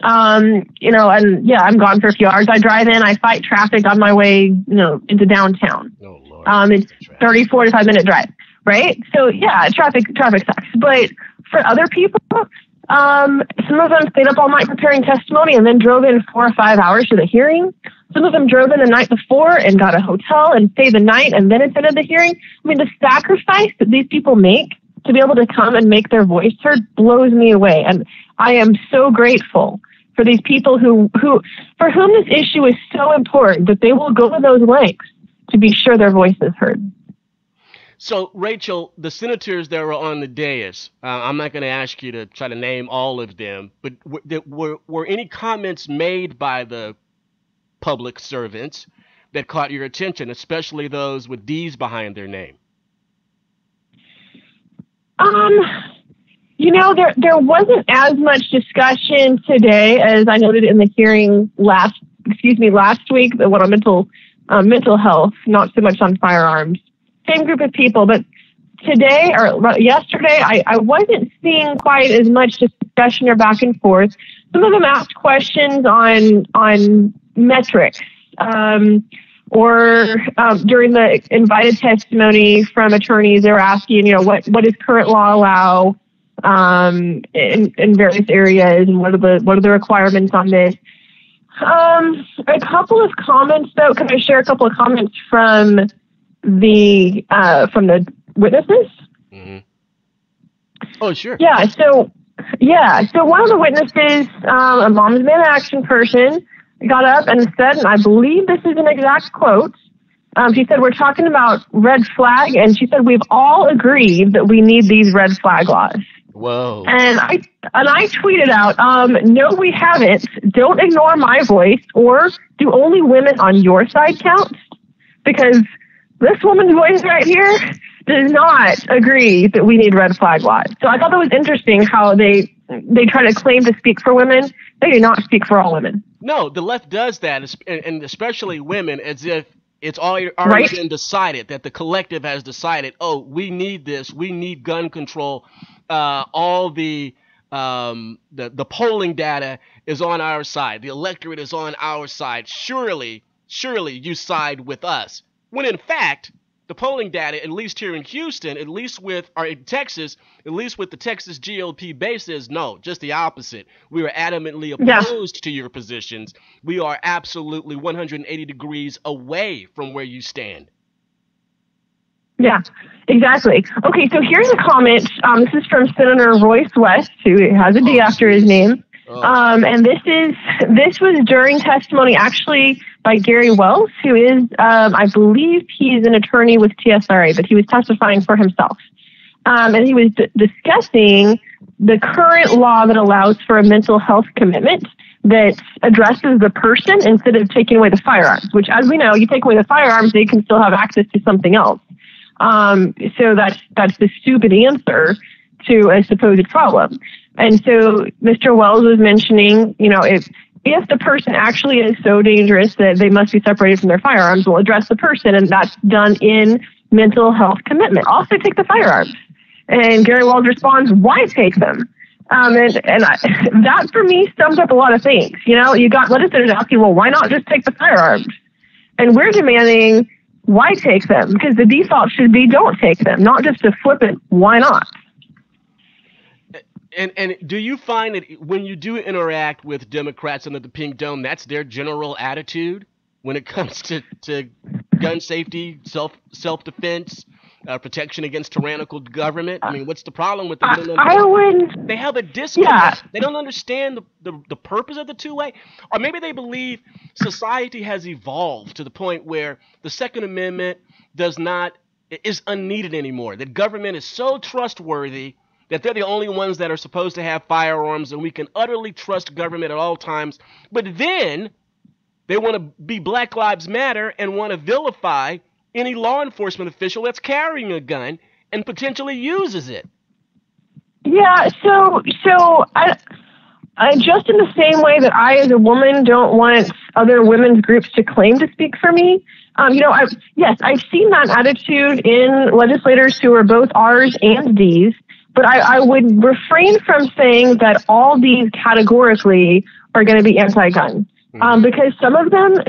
Speaker 19: I'm gone for a few hours. I drive in, I fight traffic on my way, into downtown.
Speaker 5: Oh, Lord.
Speaker 19: It's 30, 45-minute drive, right? So yeah, traffic sucks. But for other people, some of them stayed up all night preparing testimony and then drove in 4 or 5 hours to the hearing. Some of them drove in the night before and got a hotel and stayed the night and then attended the hearing. I mean, the sacrifice that these people make to be able to come and make their voice heard blows me away. And I am so grateful for these people for whom this issue is so important that they will go to those lengths to be sure their voice is heard.
Speaker 5: So, Rachel, the senators that were on the dais, I'm not going to ask you to try to name all of them, but were any comments made by the public servants that caught your attention, especially those with D's behind their name?
Speaker 19: There wasn't as much discussion today as I noted in the hearing last week, the one on mental health, not so much on firearms. Same group of people, but today or yesterday, I wasn't seeing quite as much discussion or back and forth. Some of them asked questions on metrics, or during the invited testimony from attorneys, they were asking, what does current law allow in various areas, and what are the requirements on this? A couple of comments, though. Can I share a couple of comments from the witnesses?
Speaker 5: Mm-hmm. Oh, sure.
Speaker 19: Yeah. So one of the witnesses, a Moms Man Action person, got up and said, and I believe this is an exact quote. She said, "We're talking about red flag," and she said, "We've all agreed that we need these red flag laws."
Speaker 5: Whoa.
Speaker 19: And I tweeted out, "No, we haven't. Don't ignore my voice, or do only women on your side count? Because this woman's voice right here does not agree that we need red flag laws." So I thought that was interesting how they try to claim to speak for women. They do not speak for all women.
Speaker 5: No, the left does that, and especially women, as if it's already been decided, that the collective has decided, oh, we need this, we need gun control. All the polling data is on our side. The electorate is on our side. Surely you side with us. When in fact, the polling data, at least here in Houston, in Texas, at least with the Texas GOP base, is no, just the opposite. We are adamantly opposed to your positions. We are absolutely 180 degrees away from where you stand.
Speaker 19: Yeah, exactly. Okay, so here's a comment. This is from Senator Royce West, who has a D after his name. And this was during testimony actually by Gary Wells, who is, I believe he's an attorney with TSRA, but he was testifying for himself. And he was discussing the current law that allows for a mental health commitment that addresses the person instead of taking away the firearms, which, as we know, you take away the firearms, they can still have access to something else. So that's the stupid answer to a supposed problem. And so Mr. Wells was mentioning, if the person actually is so dangerous that they must be separated from their firearms, we'll address the person, and that's done in mental health commitment. Also take the firearms. And Gary Wells responds, "Why take them?" That for me sums up a lot of things. You got legislators asking, well, why not just take the firearms? And we're demanding, why take them? Because the default should be don't take them, not just to flip it. Why not?
Speaker 5: And do you find that when you do interact with Democrats under the Pink Dome, that's their general attitude when it comes to gun safety, self-defense, protection against tyrannical government? I mean, what's the problem with them? They have a disconnect. Yeah. They don't understand the purpose of the two-way. Or maybe they believe society has evolved to the point where the Second Amendment is unneeded anymore, that government is so trustworthy that they're the only ones that are supposed to have firearms, and we can utterly trust government at all times. But then they want to be Black Lives Matter and want to vilify any law enforcement official that's carrying a gun and potentially uses it. Yeah, so I just in the same way that I, as a woman, don't want other women's groups to claim to speak for me. I've seen that attitude in legislators who are both R's and D's. But I would refrain from saying that all these categorically are going to be anti-gun, because some of them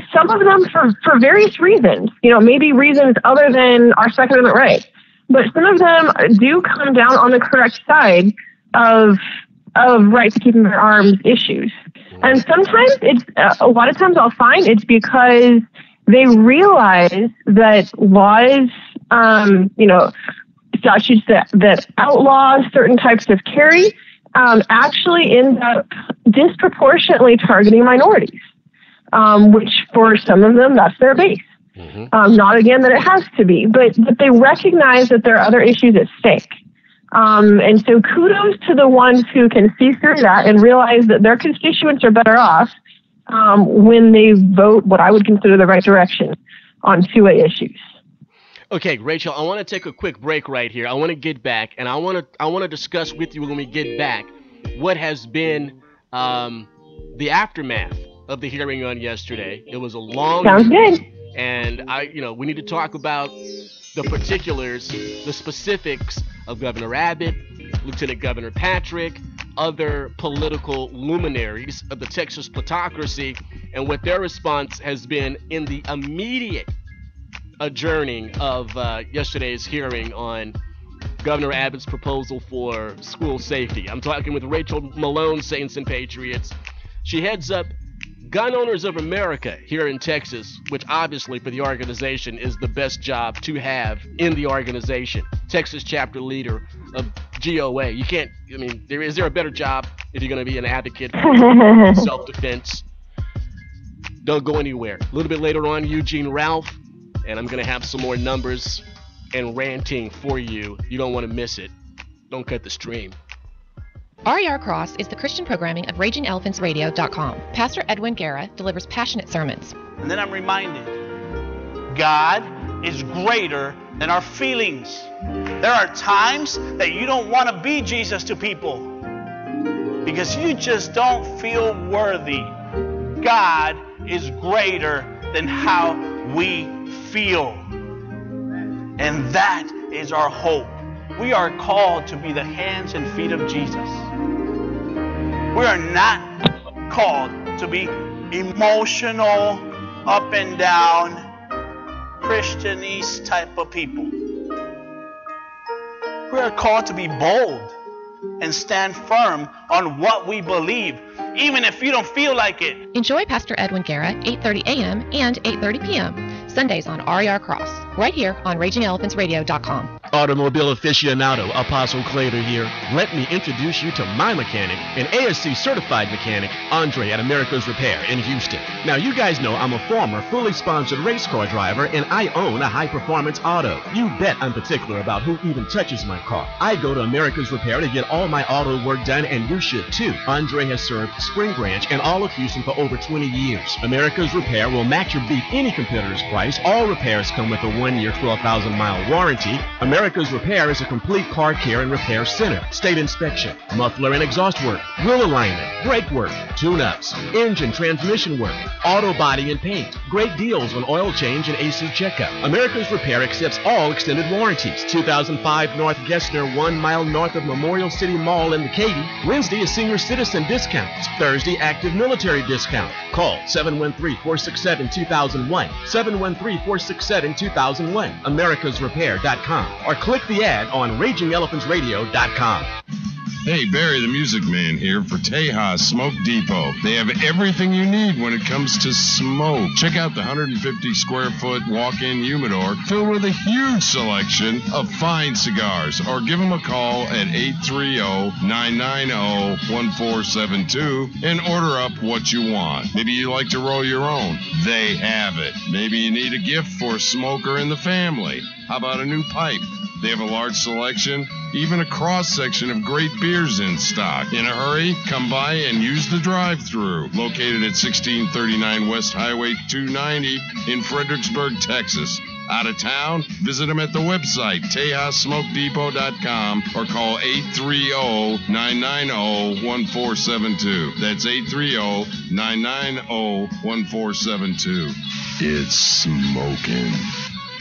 Speaker 5: for various reasons, maybe reasons other than our Second Amendment rights, but some of them do come down on the correct side of right to keep and bear arms issues. And sometimes a lot of times I'll find it's because they realize that laws, statutes that outlaw certain types of carry actually end up disproportionately targeting minorities, which for some of them, that's their base.
Speaker 19: Not again that it has to be, but they recognize that there are other issues at stake. And so kudos to the ones who can see through that and realize that their constituents are better off when they vote what I would consider the right direction on 2A issues.
Speaker 5: Okay, Rachel, I want to take a quick break right here. I want to get back, and I want to discuss with you when we get back what has been the aftermath of the hearing on yesterday. It was a long
Speaker 19: Sounds good.
Speaker 5: And we need to talk about the particulars, the specifics of Governor Abbott, Lieutenant Governor Patrick, other political luminaries of the Texas plutocracy, and what their response has been in the immediate adjourning of yesterday's hearing on Governor Abbott's proposal for school safety. I'm talking with Rachel Malone, Saints and Patriots. She heads up Gun Owners of America here in Texas, which obviously for the organization is the best job to have in the organization. Texas chapter leader of GOA. You can't, is there a better job if you're going to be an advocate for self-defense? Don't go anywhere. A little bit later on, Eugene Ralph, and I'm going to have some more numbers and ranting for you. You don't want to miss it. Don't cut the stream.
Speaker 20: RER Cross is the Christian programming of RagingElePhantsRadio.com. Pastor Edwin Guerra delivers passionate sermons.
Speaker 21: And then I'm reminded, God is greater than our feelings. There are times that you don't want to be Jesus to people because you just don't feel worthy. God is greater than how we feel. And that is our hope. We are called to be the hands and feet of Jesus. We are not called to be emotional, up and down, Christianese type of people. We are called to be bold and stand firm on what we believe, even if you don't feel like it.
Speaker 20: Enjoy Pastor Edwin Guerra, 8:30 a.m. and 8:30 p.m. Sundays on RER Cross, right here on RagingElePhantsRadio.com.
Speaker 6: Automobile aficionado, Apostle Claver here. Let me introduce you to my mechanic, an ASC certified mechanic, Andre at America's Repair in Houston. Now, you guys know I'm a former fully sponsored race car driver and I own a high performance auto. You bet I'm particular about who even touches my car. I go to America's Repair to get all my auto work done, and you should too. Andre has served Spring Branch and all of Houston for over 20 years. America's Repair will match or beat any competitor's price. All repairs come with a 1-year, 12,000-mile warranty. America's Repair is a complete car care and repair center. State inspection, muffler and exhaust work, wheel alignment, brake work, tune-ups, engine, transmission work, auto body and paint. Great deals on oil change and AC checkup. America's Repair accepts all extended warranties. 2005 North Gessner, 1 mile north of Memorial City Mall in the Katy. Wednesday is senior citizen discounts. Thursday, active military discount. Call 713-467-2001. 713-467-2001. AmericasRepair.com. Or click the ad on RagingElePhantsRadio.com.
Speaker 15: Hey, Barry the Music Man here for Tejas Smoke Depot. They have everything you need when it comes to smoke. Check out the 150 square foot walk-in humidor filled with a huge selection of fine cigars. Or give them a call at 830-990-1472 and order up what you want. Maybe you like to roll your own. They have it. Maybe you need a gift for a smoker in the family. How about a new pipe? They have a large selection, even a cross-section of great beers in stock. In a hurry, come by and use the drive-thru. Located at 1639 West Highway 290 in Fredericksburg, Texas. Out of town? Visit them at the website, TejasSmokeDepot.com, or call 830-990-1472. That's 830-990-1472. It's smoking.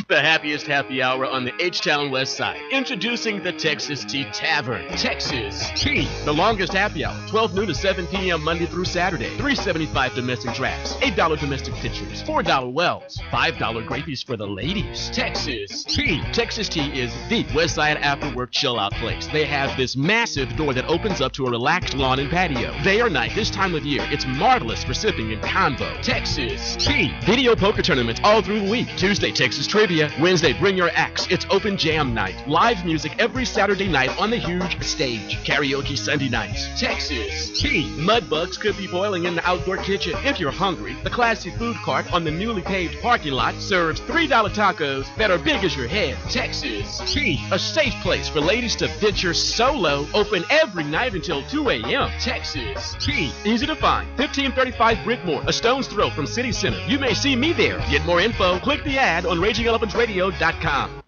Speaker 5: The happiest happy hour on the H-Town West Side. Introducing the Texas Tea Tavern. Texas Tea. The longest happy hour. 12 noon to 7 p.m. Monday through Saturday. $3.75 domestic drafts. $8 domestic pitchers. $4 wells. $5 grapies for the ladies. Texas Tea. Texas Tea is the West Side after work chill out place. They have this massive door that opens up to a relaxed lawn and patio. Day or night, this time of year, it's marvelous for sipping in convo. Texas Tea. Video poker tournaments all through the week. Tuesday, Texas Trivia
Speaker 6: you. Wednesday, bring your axe. It's open jam night. Live music every Saturday night on the huge stage. Karaoke Sunday nights. Texas tea. Mudbugs could be boiling in the outdoor kitchen. If you're hungry, the classy food cart on the newly paved parking lot serves $3 tacos that are big as your head. Texas tea. A safe place for ladies to venture solo. Open every night until 2 a.m. Texas tea. Easy to find. 1535 Brickmore, a stone's throw from City Center. You may see me there. Get more info. Click the ad on RagingElePhantsRadio.com.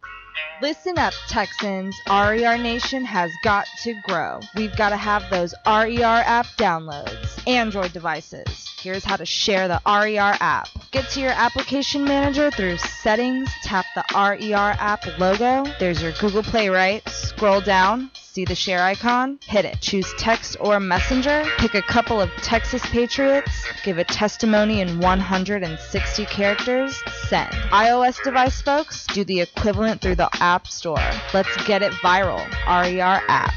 Speaker 18: Listen up, Texans. RER Nation has got to grow. We've got to have those RER app downloads. Android devices. Here's how to share the RER app. Get to your application manager through Settings, tap the RER app logo. There's your Google Play, right? Scroll down, see the share icon, hit it. Choose text or messenger. Pick a couple of Texas patriots. Give a testimony in 160 characters. Send. iOS device folks, do the equivalent through the App Store. Let's get it viral. RER app.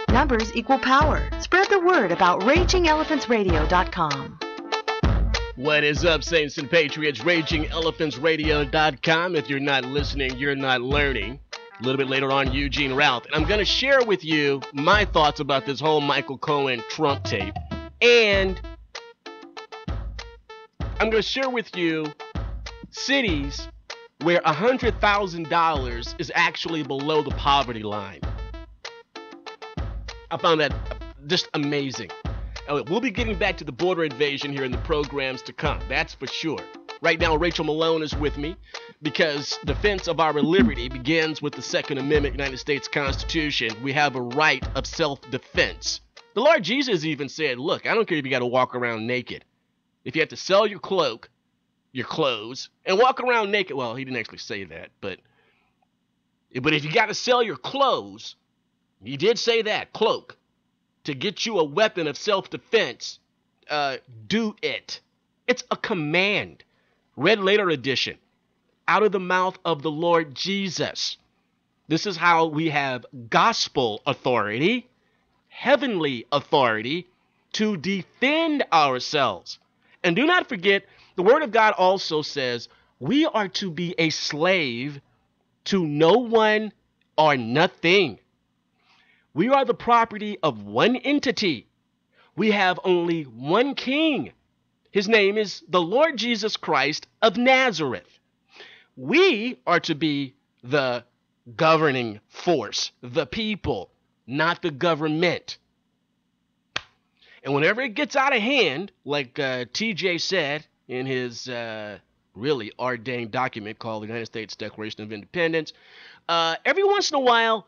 Speaker 4: Numbers equal power. Spread the word about RagingElePhantsRadio.com.
Speaker 5: What is up, Saints and Patriots? RagingElePhantsRadio.com. If you're not listening, you're not learning. A little bit later on, Eugene Routh. And I'm going to share with you my thoughts about this whole Michael Cohen Trump tape. And I'm going to share with you cities where $100,000 is actually below the poverty line. I found that just amazing. We'll be getting back to the border invasion here in the programs to come. That's for sure. Right now, Rachel Malone is with me because defense of our liberty begins with the Second Amendment United States Constitution. We have a right of self-defense. The Lord Jesus even said, look, I don't care if you got to walk around naked. If you have to sell your cloak, your clothes, and walk around naked, well, he didn't actually say that, but if you got to sell your clothes, he did say that, cloak, to get you a weapon of self-defense, do it. It's a command. Red Letter Edition. Out of the mouth of the Lord Jesus. This is how we have gospel authority, heavenly authority, to defend ourselves. And do not forget, the Word of God also says we are to be a slave to no one or nothing. We are the property of one entity. We have only one king. His name is the Lord Jesus Christ of Nazareth. We are to be the governing force, the people, not the government. And whenever it gets out of hand, like TJ said in his really ordained document called the United States Declaration of Independence, every once in a while,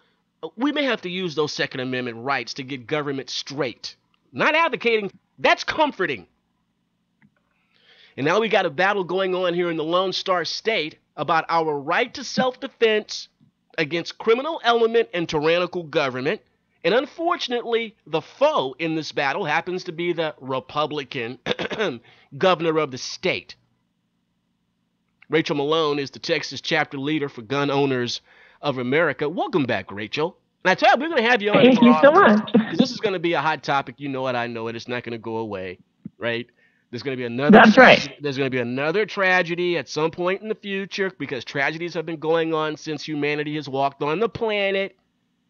Speaker 5: we may have to use those Second Amendment rights to get government straight. Not advocating, that's comforting. And now we got a battle going on here in the Lone Star State about our right to self-defense against criminal element and tyrannical government. And unfortunately, the foe in this battle happens to be the Republican governor of the state. Rachel Malone is the Texas chapter leader for Gun Owners of America. Welcome back, Rachel. And I tell you, we're going to have you on.
Speaker 19: Thank you so much.
Speaker 5: Because this is going to be a hot topic. You know it, I know it. It's not going to go away, right? There's going to be another.
Speaker 19: That's right.
Speaker 5: There's going to be another tragedy at some point in the future, because tragedies have been going on since humanity has walked on the planet,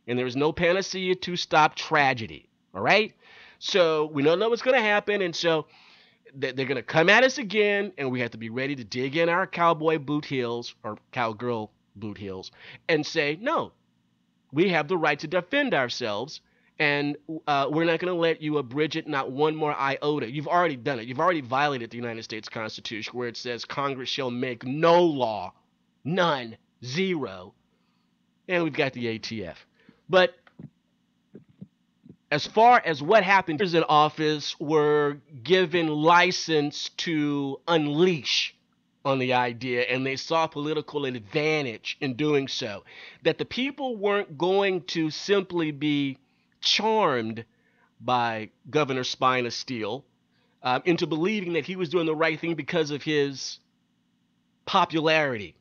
Speaker 5: and there is no panacea to stop tragedy. All right. So we don't know what's going to happen, and so they're going to come at us again, and we have to be ready to dig in our cowboy boot heels or cowgirl boot heels and say, no, we have the right to defend ourselves, and we're not going to let you abridge it not one more iota. You've already done it. You've already violated the United States Constitution, where it says Congress shall make no law, none, zero, and we've got the ATF. But as far as what happened, in office were given license to unleash on the idea, and they saw political advantage in doing so. That the people weren't going to simply be charmed by Governor Spina Steele into believing that he was doing the right thing because of his popularity,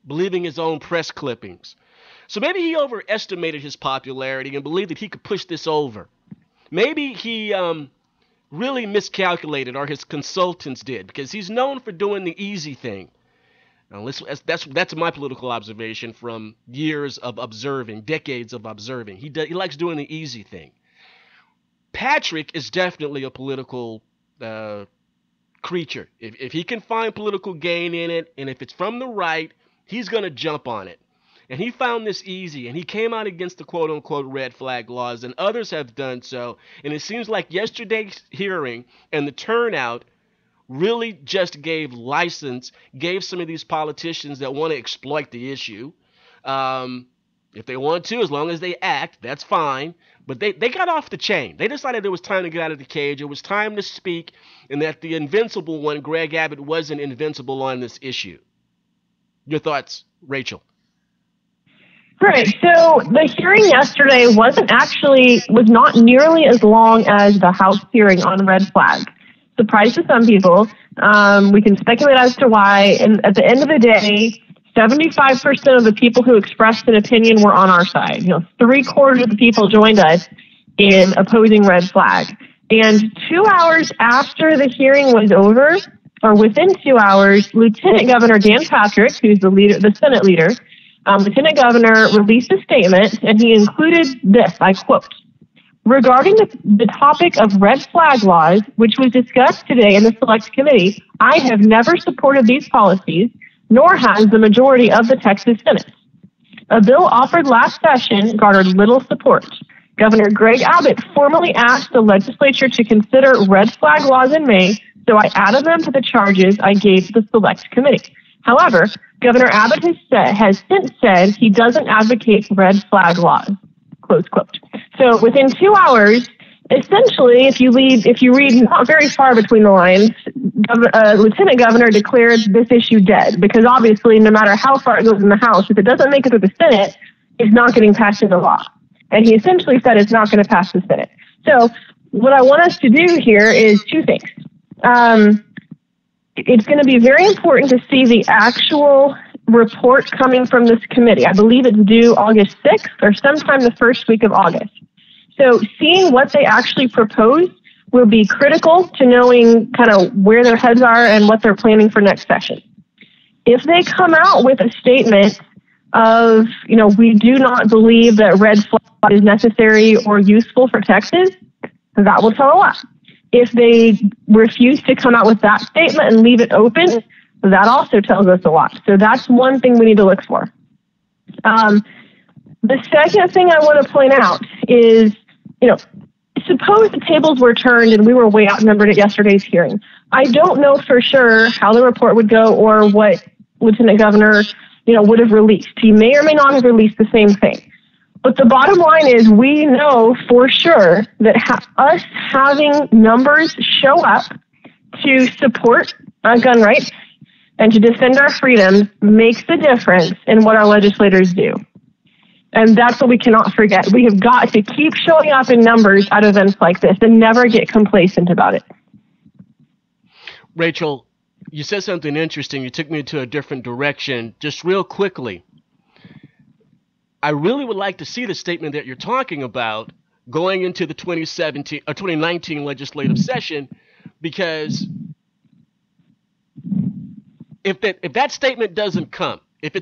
Speaker 5: believing his own press clippings. So maybe he overestimated his popularity and believed that he could push this over. Maybe he really miscalculated, or his consultants did, because he's known for doing the easy thing. Now, that's my political observation from years of observing, decades of observing. He likes doing the easy thing. Patrick is definitely a political creature. If he can find political gain in it, and if it's from the right, he's going to jump on it. And he found this easy, and he came out against the quote-unquote red flag laws, and others have done so. And it seems like yesterday's hearing and the turnout really just gave some of these politicians that want to exploit the issue. If they want to, as long as they act, that's fine. But they got off the chain. They decided it was time to get out of the cage. It was time to speak, and that the invincible one, Greg Abbott, wasn't invincible on this issue. Your thoughts, Rachel?
Speaker 19: Right. So the hearing yesterday was not nearly as long as the House hearing on red flag. Surprise to some people. We can speculate as to why. And at the end of the day, 75% of the people who expressed an opinion were on our side. 3/4 of the people joined us in opposing red flag. And 2 hours after the hearing was over, or within 2 hours, Lieutenant Governor Dan Patrick, who's the Senate leader, Lieutenant Governor released a statement, and he included this, I quote, "Regarding the topic of red flag laws, which was discussed today in the Select Committee, I have never supported these policies, nor has the majority of the Texas Senate. A bill offered last session garnered little support. Governor Greg Abbott formally asked the legislature to consider red flag laws in May, so I added them to the charges I gave the Select Committee. However, Governor Abbott has since said he doesn't advocate red flag laws." Close quote. So within 2 hours, essentially, if you read not very far between the lines, Lieutenant Governor declared this issue dead, because obviously no matter how far it goes in the House, if it doesn't make it to the Senate, it's not getting passed into law. And he essentially said it's not going to pass the Senate. So what I want us to do here is two things. It's going to be very important to see the actual report coming from this committee. I believe it's due August 6th or sometime the first week of August. So seeing what they actually propose will be critical to knowing kind of where their heads are and what they're planning for next session. If they come out with a statement of, we do not believe that red flag is necessary or useful for Texas, that will tell a lot. If they refuse to come out with that statement and leave it open, that also tells us a lot. So that's one thing we need to look for. The second thing I want to point out is, suppose the tables were turned and we were way outnumbered at yesterday's hearing. I don't know for sure how the report would go or what Lieutenant Governor, would have released. He may or may not have released the same thing. But the bottom line is we know for sure that us having numbers show up to support gun rights and to defend our freedoms makes a difference in what our legislators do. And that's what we cannot forget. We have got to keep showing up in numbers at events like this and never get complacent about it.
Speaker 5: Rachel, you said something interesting. You took me into a different direction. Just real quickly, I really would like to see the statement that you're talking about going into the 2019 legislative session, because if that statement doesn't come, if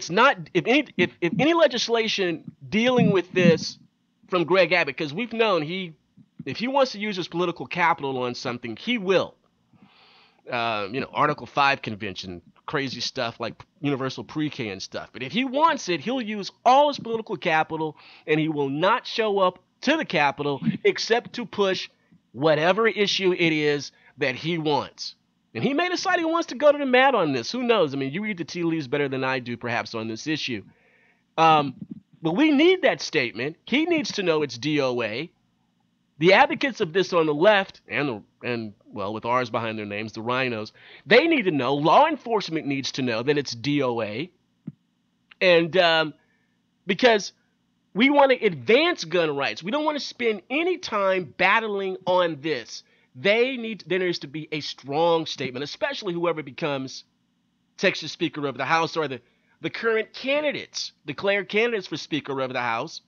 Speaker 5: any legislation dealing with this from Greg Abbott, because we've known if he wants to use his political capital on something, he will. Article 5 convention, crazy stuff like universal pre-K and stuff. But if he wants it, he'll use all his political capital, and he will not show up to the Capitol except to push whatever issue it is that he wants. And he may decide he wants to go to the mat on this. Who knows? I mean, you read the tea leaves better than I do, perhaps, on this issue. But we need that statement. He needs to know it's DOA. The advocates of this on the left, and with R's behind their names, the rhinos, they need to know, law enforcement needs to know that it's DOA. And because we want to advance gun rights. We don't want to spend any time battling on this. There needs to be a strong statement, especially whoever becomes Texas Speaker of the House, or the current candidates, declared candidates for Speaker of the House,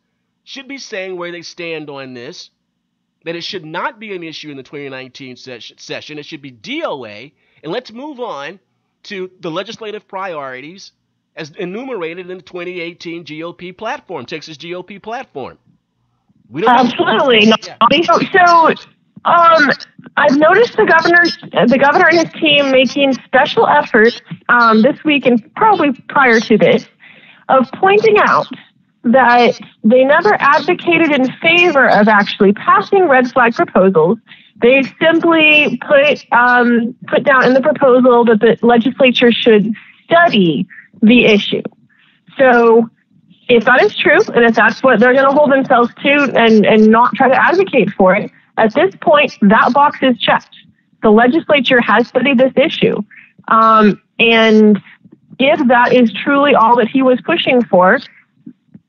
Speaker 5: should be saying where they stand on this, that it should not be an issue in the 2019 session. It should be DOA, and let's move on to the legislative priorities as enumerated in the 2018 GOP platform, Texas GOP platform. We don't
Speaker 19: Absolutely. So, I've noticed the governor and his team making special efforts this week and probably prior to this of pointing out that they never advocated in favor of actually passing red flag proposals. They simply put down in the proposal that the legislature should study the issue. So if that is true, and if that's what they're going to hold themselves to and not try to advocate for it, at this point, that box is checked. The legislature has studied this issue. And if that is truly all that he was pushing for,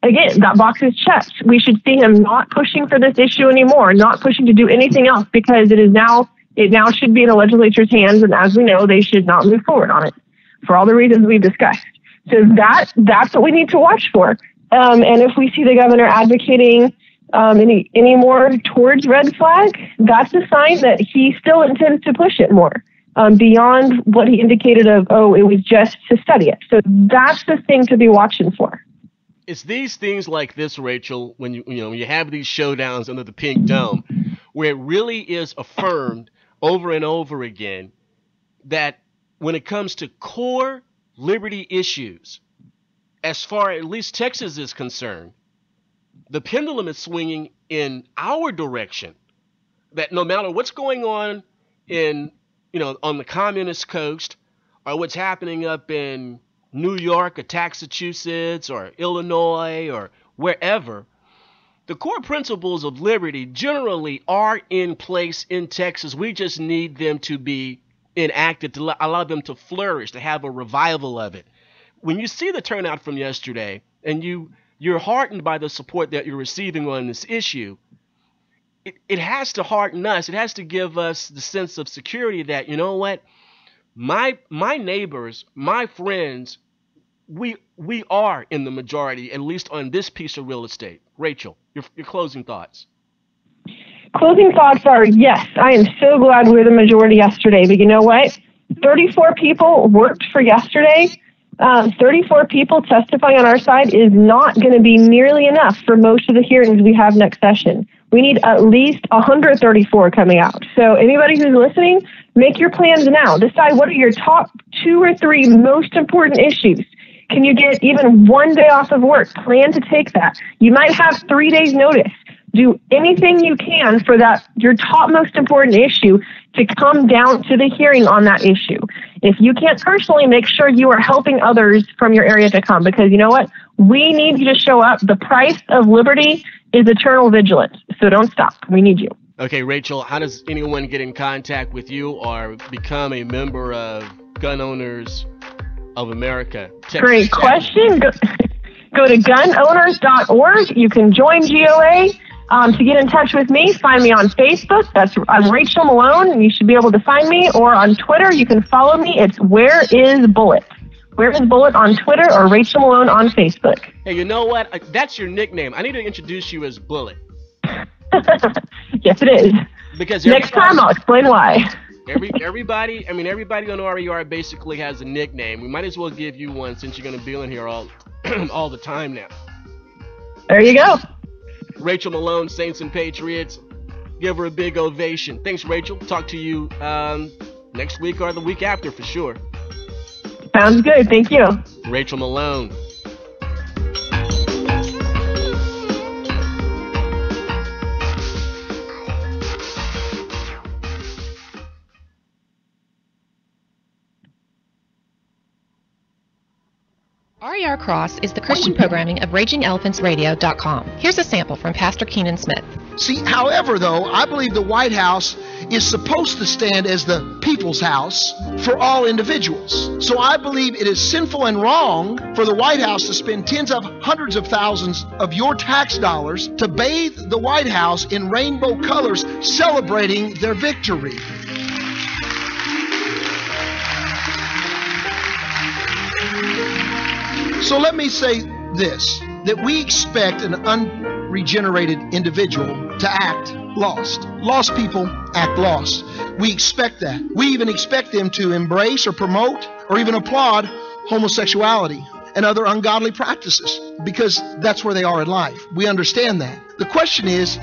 Speaker 19: again, that box is checked. We should see him not pushing for this issue anymore, not pushing to do anything else, because it now should be in the legislature's hands, and as we know, they should not move forward on it for all the reasons we've discussed. So that's what we need to watch for. And if we see the governor advocating any more towards red flag, that's a sign that he still intends to push it more beyond what he indicated of, it was just to study it. So that's the thing to be watching for.
Speaker 5: It's these things like this, Rachel, when you have these showdowns under the pink dome, where it really is affirmed over and over again that when it comes to core liberty issues, as far as at least Texas is concerned, the pendulum is swinging in our direction. That no matter what's going on on the communist coast, or what's happening up in New York or Massachusetts or Illinois or wherever, the core principles of liberty generally are in place in Texas. We just need them to be enacted, to allow them to flourish, to have a revival of it. When you see the turnout from yesterday and you're heartened by the support that you're receiving on this issue, it has to hearten us. It has to give us the sense of security that, you know what, my neighbors, my friends, we are in the majority, at least on this piece of real estate. Rachel, your closing thoughts.
Speaker 19: Closing thoughts are, yes, I am so glad we were the majority yesterday, but you know what? 34 people worked for yesterday. 34 people testifying on our side is not going to be nearly enough for most of the hearings we have next session. We need at least 134 coming out. So anybody who's listening, make your plans now. Decide what are your top 2 or 3 most important issues. Can you get even one day off of work? Plan to take that. You might have 3 days notice. Do anything you can for that, your top most important issue, to come down to the hearing on that issue. If you can't personally, make sure you are helping others from your area to come, because you know what? We need you to show up. The price of liberty is eternal vigilance. So don't stop. We need you.
Speaker 5: Okay, Rachel, how does anyone get in contact with you or become a member of Gun Owners of America?
Speaker 19: Great question. Go to gunowners.org. You can join GOA. To get in touch with me, find me on Facebook. I'm Rachel Malone, and you should be able to find me. Or on Twitter, you can follow me. It's Where Is Bullet? Where is Bullet on Twitter, or Rachel Malone on Facebook.
Speaker 5: Hey, you know what? That's your nickname. I need to introduce you as Bullet.
Speaker 19: Yes, it is.
Speaker 5: Because
Speaker 19: next time I'll explain why.
Speaker 5: Everybody on RER basically has a nickname. We might as well give you one since you're going to be on here all the time now.
Speaker 19: There you go.
Speaker 5: Rachel Malone, Saints and Patriots. Give her a big ovation. Thanks, Rachel. Talk to you next week or the week after for sure.
Speaker 19: Sounds good. Thank you.
Speaker 5: Rachel Malone.
Speaker 20: RER Cross is the Christian programming of RagingElePhantsRadio.com. Here's a sample from Pastor Keenan Smith.
Speaker 1: See, however, though, I believe the White House is supposed to stand as the people's house for all individuals. So I believe it is sinful and wrong for the White House to spend tens of hundreds of thousands of your tax dollars to bathe the White House in rainbow colors, celebrating their victory. So let me say this, that we expect an unregenerated individual to act lost. Lost people act lost. We expect that. We even expect them to embrace or promote or even applaud homosexuality and other ungodly practices, because that's where they are in life. We understand that. The question is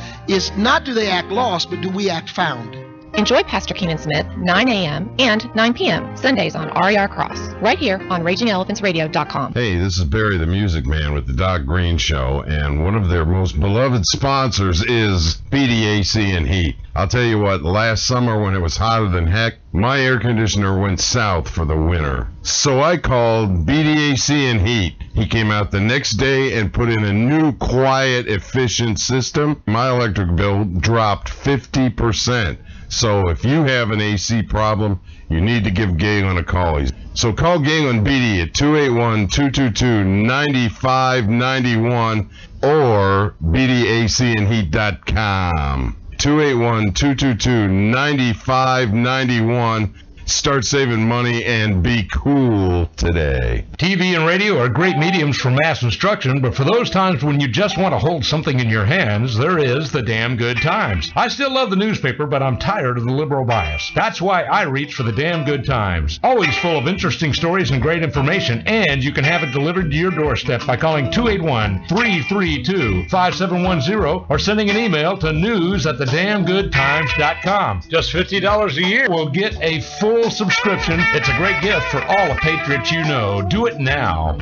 Speaker 1: not do they act lost, but do we act found?
Speaker 20: Enjoy Pastor Keenan Smith, 9 a.m. and 9 p.m. Sundays on RER Cross, right here on RagingElePhantsRadio.com.
Speaker 15: Hey, this is Barry the Music Man with the Doc Green Show, and one of their most beloved sponsors is BDAC and Heat. I'll tell you what, last summer when it was hotter than heck, my air conditioner went south for the winter. So I called BDAC and Heat. He came out the next day and put in a new, quiet, efficient system. My electric bill dropped 50%. So if you have an AC problem, you need to give Galen a call. So call Galen Beatty at 281-222-9591 or BDACandHeat.com. 281-222-9591. Start saving money and be cool today.
Speaker 2: TV and radio are great mediums for mass instruction, but for those times when you just want to hold something in your hands, there is the Damn Good Times. I still love the newspaper, but I'm tired of the liberal bias. That's why I reach for the Damn Good Times. Always full of interesting stories and great information, and you can have it delivered to your doorstep by calling 281-332-5710 or sending an email to news@thedamngoodtimes.com. Just $50 a year will get a full subscription. It's a great gift for all the patriots you know. Do it now.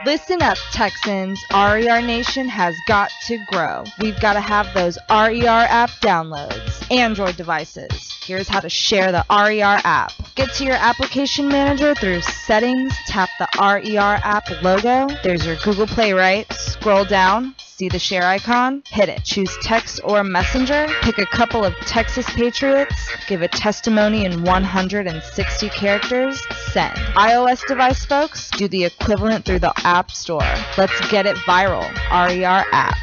Speaker 18: Listen up, Texans. RER Nation has got to grow. We've got to have those RER app downloads. Android devices. Here's how to share the RER app. Get to your application manager through Settings, tap the RER app logo. There's your Google Play, right? Scroll down. See the share icon? Hit it. Choose text or messenger. Pick a couple of Texas patriots. Give a testimony in 160 characters. Send. iOS device folks, do the equivalent through the App Store. Let's get it viral. RER app.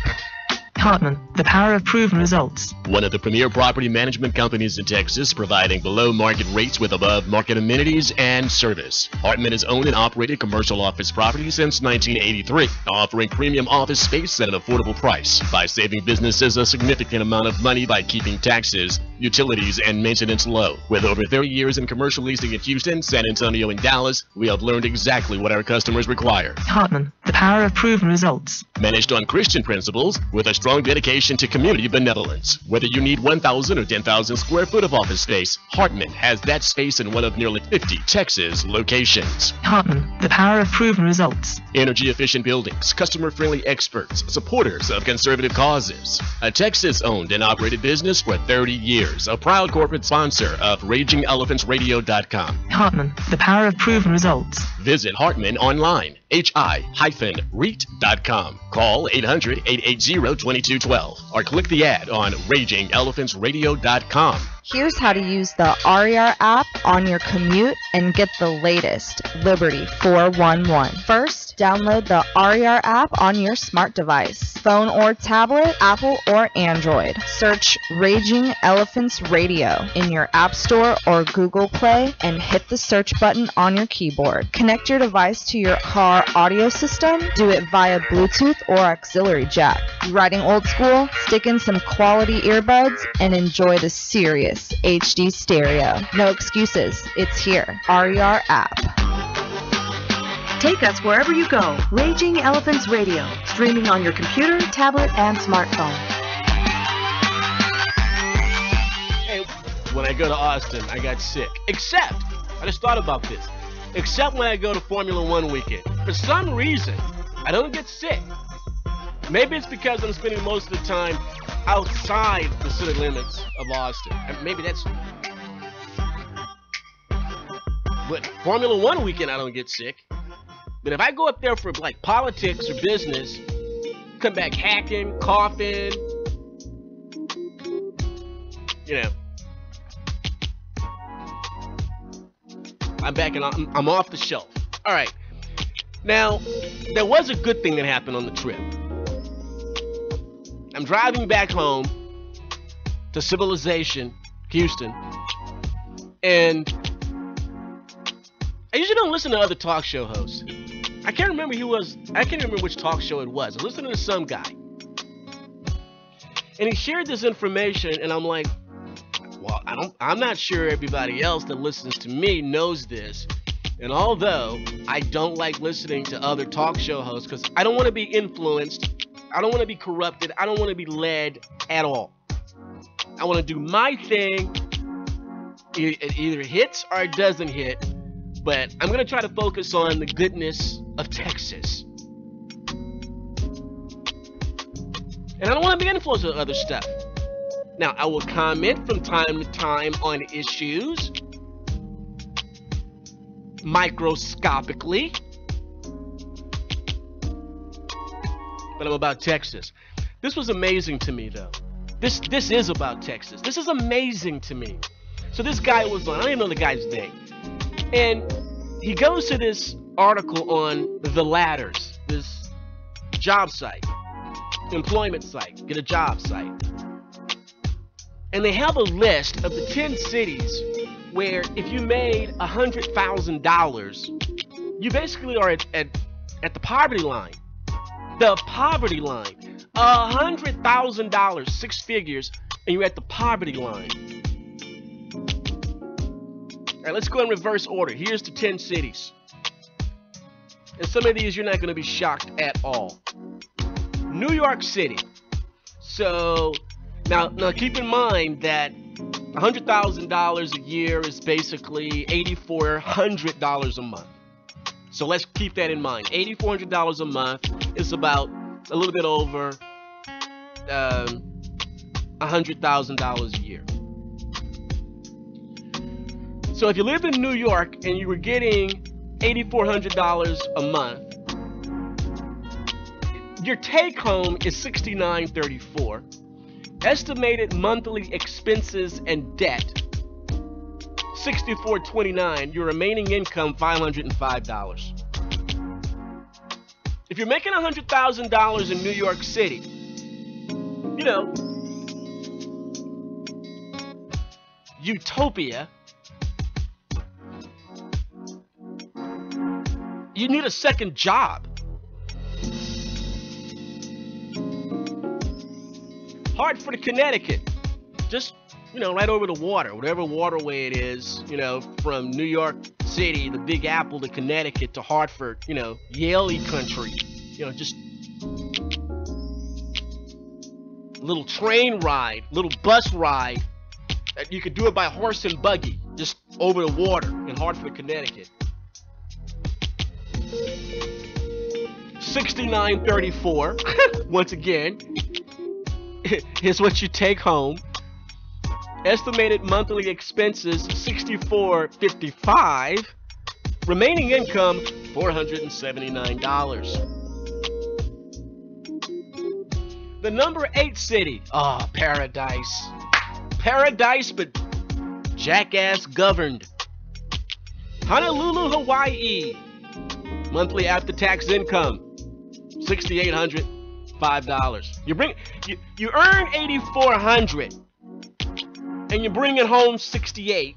Speaker 22: Hartman, the power of proven results.
Speaker 6: One of the premier property management companies in Texas, providing below-market rates with above-market amenities and service. Hartman has owned and operated commercial office properties since 1983, offering premium office space at an affordable price by saving businesses a significant amount of money by keeping taxes, utilities, and maintenance low. With over 30 years in commercial leasing in Houston, San Antonio, and Dallas, we have learned exactly what our customers require.
Speaker 22: Hartman, the power of proven results.
Speaker 6: Managed on Christian principles with a strong dedication to community benevolence. Whether you need 1,000 or 10,000 square foot of office space, Hartman has that space in one of nearly 50 Texas locations.
Speaker 22: Hartman, the power of proven results.
Speaker 6: Energy efficient buildings, customer friendly experts, supporters of conservative causes. A Texas owned and operated business for 30 years. A proud corporate sponsor of RagingElePhantsRadio.com.
Speaker 22: Hartman, the power of proven results.
Speaker 6: Visit Hartman online, hi-REIT.com. Call 800-880-2212 or click the ad on RagingElePhantsRadio.com.
Speaker 18: Here's how to use the RER app on your commute and get the latest Liberty 411. First, download the RER app on your smart device, phone or tablet, Apple or Android. Search Raging Elephants Radio in your App Store or Google Play and hit the search button on your keyboard. Connect your device to your car audio system. Do it via Bluetooth or auxiliary jack. You riding old school? Stick in some quality earbuds and enjoy the serious HD stereo. No excuses. It's here. RER app.
Speaker 4: Take us wherever you go. Raging Elephants Radio, streaming on your computer, tablet, and smartphone.
Speaker 5: Hey, when I go to Austin, I got sick. Except, I just thought about this. Except when I go to Formula One weekend. For some reason, I don't get sick. Maybe it's because I'm spending most of the time outside the city limits of Austin. Maybe that's... But Formula One weekend, I don't get sick. But if I go up there for like politics or business, come back hacking, coughing, you know, I'm back and I'm off the shelf. All right. Now, there was a good thing that happened on the trip. I'm driving back home to civilization, Houston, and I usually don't listen to other talk show hosts. I can't remember which talk show it was. I was listening to some guy, and he shared this information, and I'm like, well, I'm not sure everybody else that listens to me knows this, And although I don't like listening to other talk show hosts because I don't want to be influenced, I don't want to be corrupted, I don't want to be led at all. I want to do my thing. It either hits or it doesn't hit. But I'm going to try to focus on the goodness of Texas. And I don't want to be influenced with other stuff. Now, I will comment from time to time on issues, microscopically, but I'm about Texas. This was amazing to me, though. This is about Texas. This is amazing to me. So this guy was on, I don't even know the guy's name, and he goes to this article on The Ladders, this job site, employment site, get a job site. And they have a list of the 10 cities where if you made $100,000, you basically are at the poverty line. The poverty line. $100,000, 6 figures, and you're at the poverty line. All right, let's go in reverse order. Here's the 10 cities. And some of these you're not going to be shocked at all. New York City. So now keep in mind that $100,000 a year is basically $8,400 a month. So let's keep that in mind. $8,400 a month is about a little bit over $100,000 a year. So if you lived in New York and you were getting $8,400 a month, your take home is $69.34. Estimated monthly expenses and debt, $64.29. Your remaining income, $505. If you're making $100,000 in New York City, you know, utopia, you need a second job. Hartford, Connecticut, just, you know, right over the water, whatever waterway it is, you know, from New York City, the Big Apple to Connecticut to Hartford, you know, Yale-y country, you know, just little train ride, little bus ride. You could do it by horse and buggy, just over the water in Hartford, Connecticut. $69.34. Once again, here's what you take home. Estimated monthly expenses, $64.55. Remaining income, $479. The number 8 city. Oh, paradise. Paradise, but jackass governed. Honolulu, Hawaii. Monthly after-tax income, $6,805. You earn $8,400, and you're bringing home $68,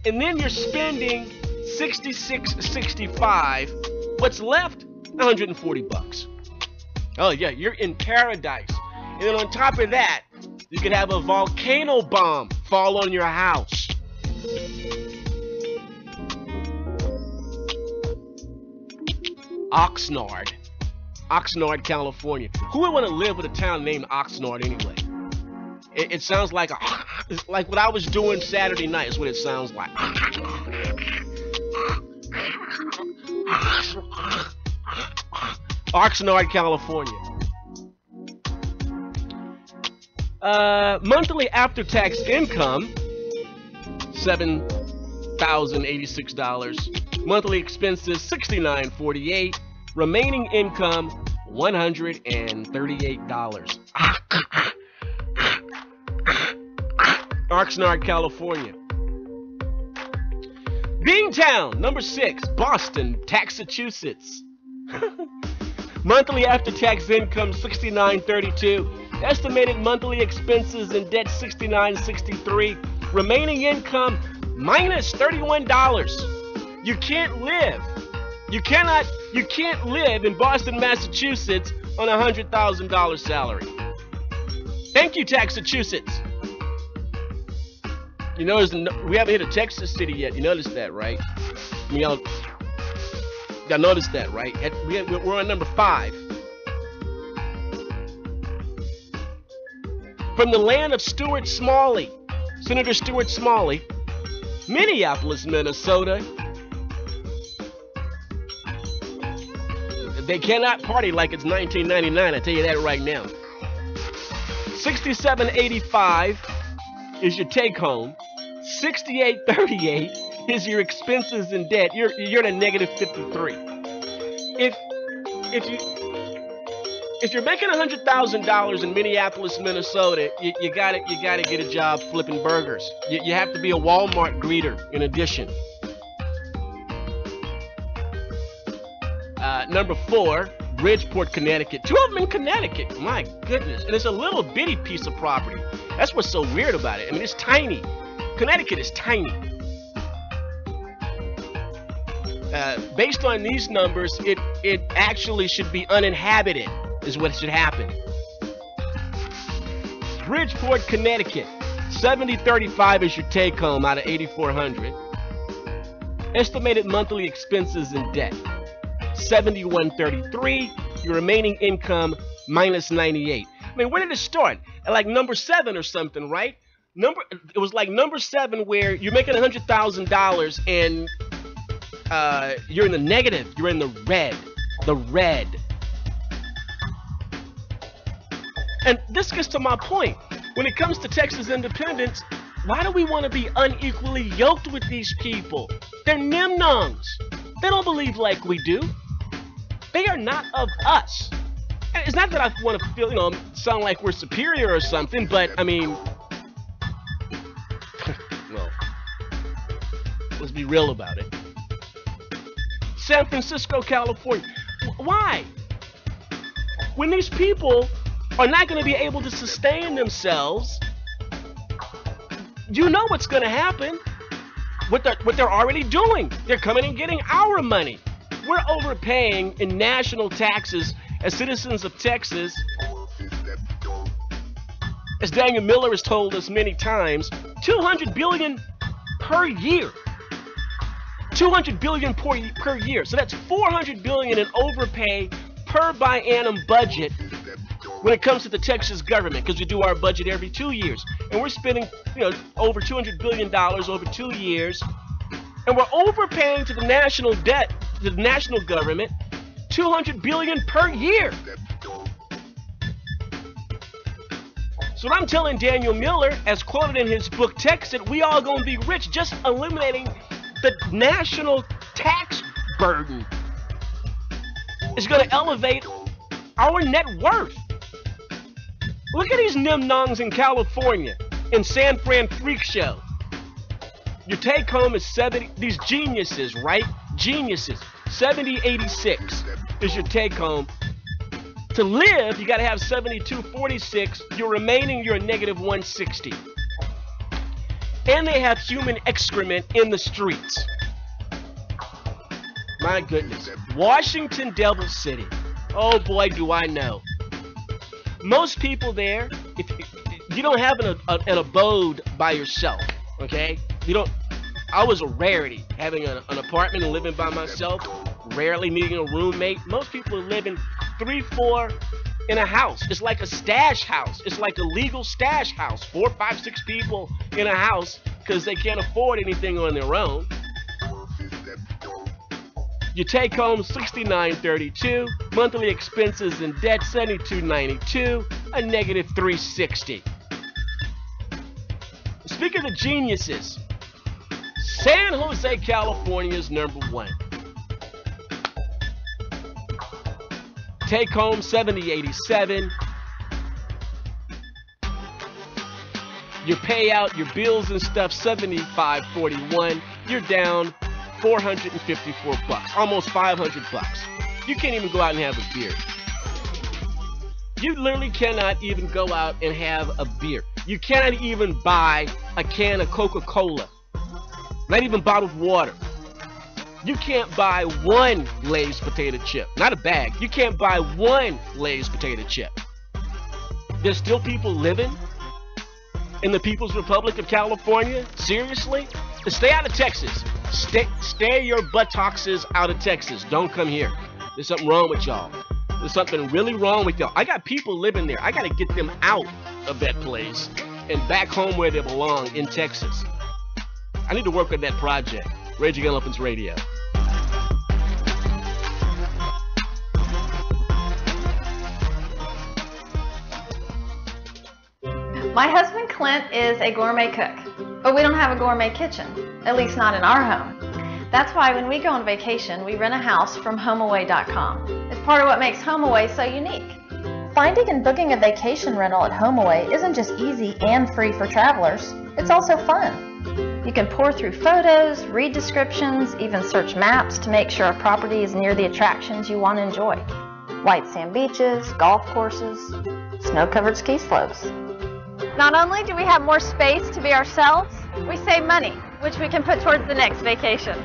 Speaker 5: and then you're spending $66.65. What's left? $140. Oh yeah, you're in paradise. And then on top of that, you could have a volcano bomb fall on your house. Oxnard, California. Who would want to live with a town named Oxnard anyway? It sounds like like what I was doing Saturday night is what it sounds like. Oxnard, California. Monthly after-tax income, $7,086. Monthly expenses, $69.48. Remaining income, $138. Oxnard, California. Beantown, number 6, Boston, Massachusetts. Monthly after-tax income, $69.32. Estimated monthly expenses and debt, $69.63. Remaining income, minus $31. You can't live. You can't live in Boston, Massachusetts on a $100,000 salary. Thank you, Massachusetts. You notice we haven't hit a Texas city yet. You noticed that, right? I mean, y'all noticed that, right? We're on number 5. From the land of Stuart Smalley, Senator Stuart Smalley, Minneapolis, Minnesota. They cannot party like it's 1999, I tell you that right now. $67.85 is your take home. $68.38 is your expenses and debt. You're at a negative 53. If you're making $100,000 in Minneapolis, Minnesota, you gotta get a job flipping burgers. You have to be a Walmart greeter in addition. Number 4, Bridgeport, Connecticut. 2 of them in Connecticut. My goodness. And it's a little bitty piece of property. That's what's so weird about it. I mean, it's tiny. Connecticut is tiny. Based on these numbers, it actually should be uninhabited, is what should happen. Bridgeport, Connecticut. $70.35 is your take home out of $8,400. Estimated monthly expenses and debt. $71.33. Your remaining income minus $98. I mean, where did it start? At like number 7 or something, right? It was like number 7 where you're making $100,000 and you're in the negative. You're in the red. The red. And this gets to my point. When it comes to Texas independence, why do we want to be unequally yoked with these people? They're nimnongs. They don't believe like we do. They are not of us. And it's not that I want to feel, sound like we're superior or something, but I mean, well, let's be real about it. San Francisco, California. Why? When these people are not going to be able to sustain themselves, you know what's going to happen. What they're already doing. They're coming and getting our money. We're overpaying in national taxes as citizens of Texas. As Daniel Miller has told us many times, $200 billion per year. $200 billion per year. So that's $400 billion in overpay per biannum budget when it comes to the Texas government, because we do our budget every 2 years. And we're spending, over $200 billion over 2 years. And we're overpaying to the national debt, to the national government, $200 billion per year. So what I'm telling Daniel Miller, as quoted in his book Texit, we all gonna be rich, just eliminating the national tax burden is gonna elevate our net worth. Look at these nimnongs in California, in San Fran Freak Show. Your take home is 70, these geniuses, right? Geniuses. 70.86 is your take home. To live, you gotta have 72.46. You're remaining, you're a negative 160. And they have human excrement in the streets. My goodness. Washington, Devil City. Oh boy, do I know. Most people there, if you don't have an abode by yourself, okay? I was a rarity, having an apartment and living by myself, rarely needing a roommate. Most people are living 3, 4 in a house. It's like a stash house. It's like a legal stash house. 4, 5, 6 people in a house because they can't afford anything on their own. You take home $69.32, monthly expenses and debt $72.92, a negative 360. Speaking of geniuses, San Jose, California is number 1. Take home $70.87. Your payout, your bills and stuff, $75.41. You're down $454, almost $500. You can't even go out and have a beer. You literally cannot even go out and have a beer. You cannot even buy a can of Coca-Cola. Not even bottled water. You can't buy one Lay's potato chip. Not a bag. You can't buy one Lay's potato chip. There's still people living in the People's Republic of California? Seriously? Stay out of Texas. Stay your buttocks out of Texas. Don't come here. There's something wrong with y'all. There's something really wrong with y'all. I got people living there. I got to get them out of that place and back home where they belong in Texas. I need to work on that project. Raging Elephants Radio.
Speaker 8: My husband Clint is a gourmet cook, but we don't have a gourmet kitchen, at least not in our home. That's why when we go on vacation, we rent a house from HomeAway.com. It's part of what makes HomeAway so unique. Finding and booking a vacation rental at HomeAway isn't just easy and free for travelers, it's also fun. You can pour through photos, read descriptions, even search maps to make sure a property is near the attractions you want to enjoy. White sand beaches, golf courses, snow-covered ski slopes. Not only do we have more space to be ourselves, we save money, which we can put towards the next vacation.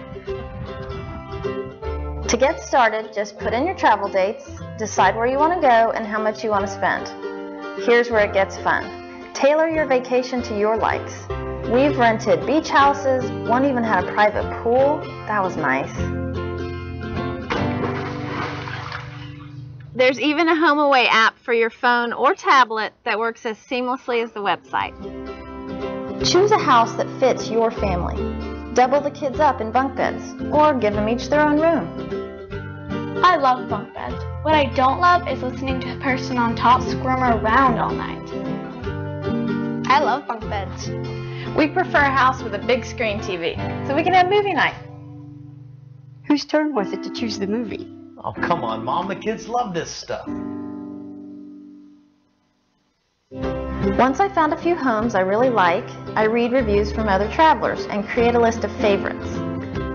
Speaker 8: To get started, just put in your travel dates, decide where you want to go and how much you want to spend. Here's where it gets fun. Tailor your vacation to your likes. We've rented beach houses, one even had a private pool. That was nice. There's even a HomeAway app for your phone or tablet that works as seamlessly as the website. Choose a house that fits your family. Double the kids up in bunk beds, or give them each their own room.
Speaker 9: I love bunk beds. What I don't love is listening to a person on top squirm around all night.
Speaker 8: I love bunk beds. We prefer a house with a big screen TV, so we can have movie night.
Speaker 10: Whose turn was it to choose the movie?
Speaker 11: Oh, come on, Mom. The kids love this stuff.
Speaker 8: Once I found a few homes I really like, I read reviews from other travelers and create a list of favorites.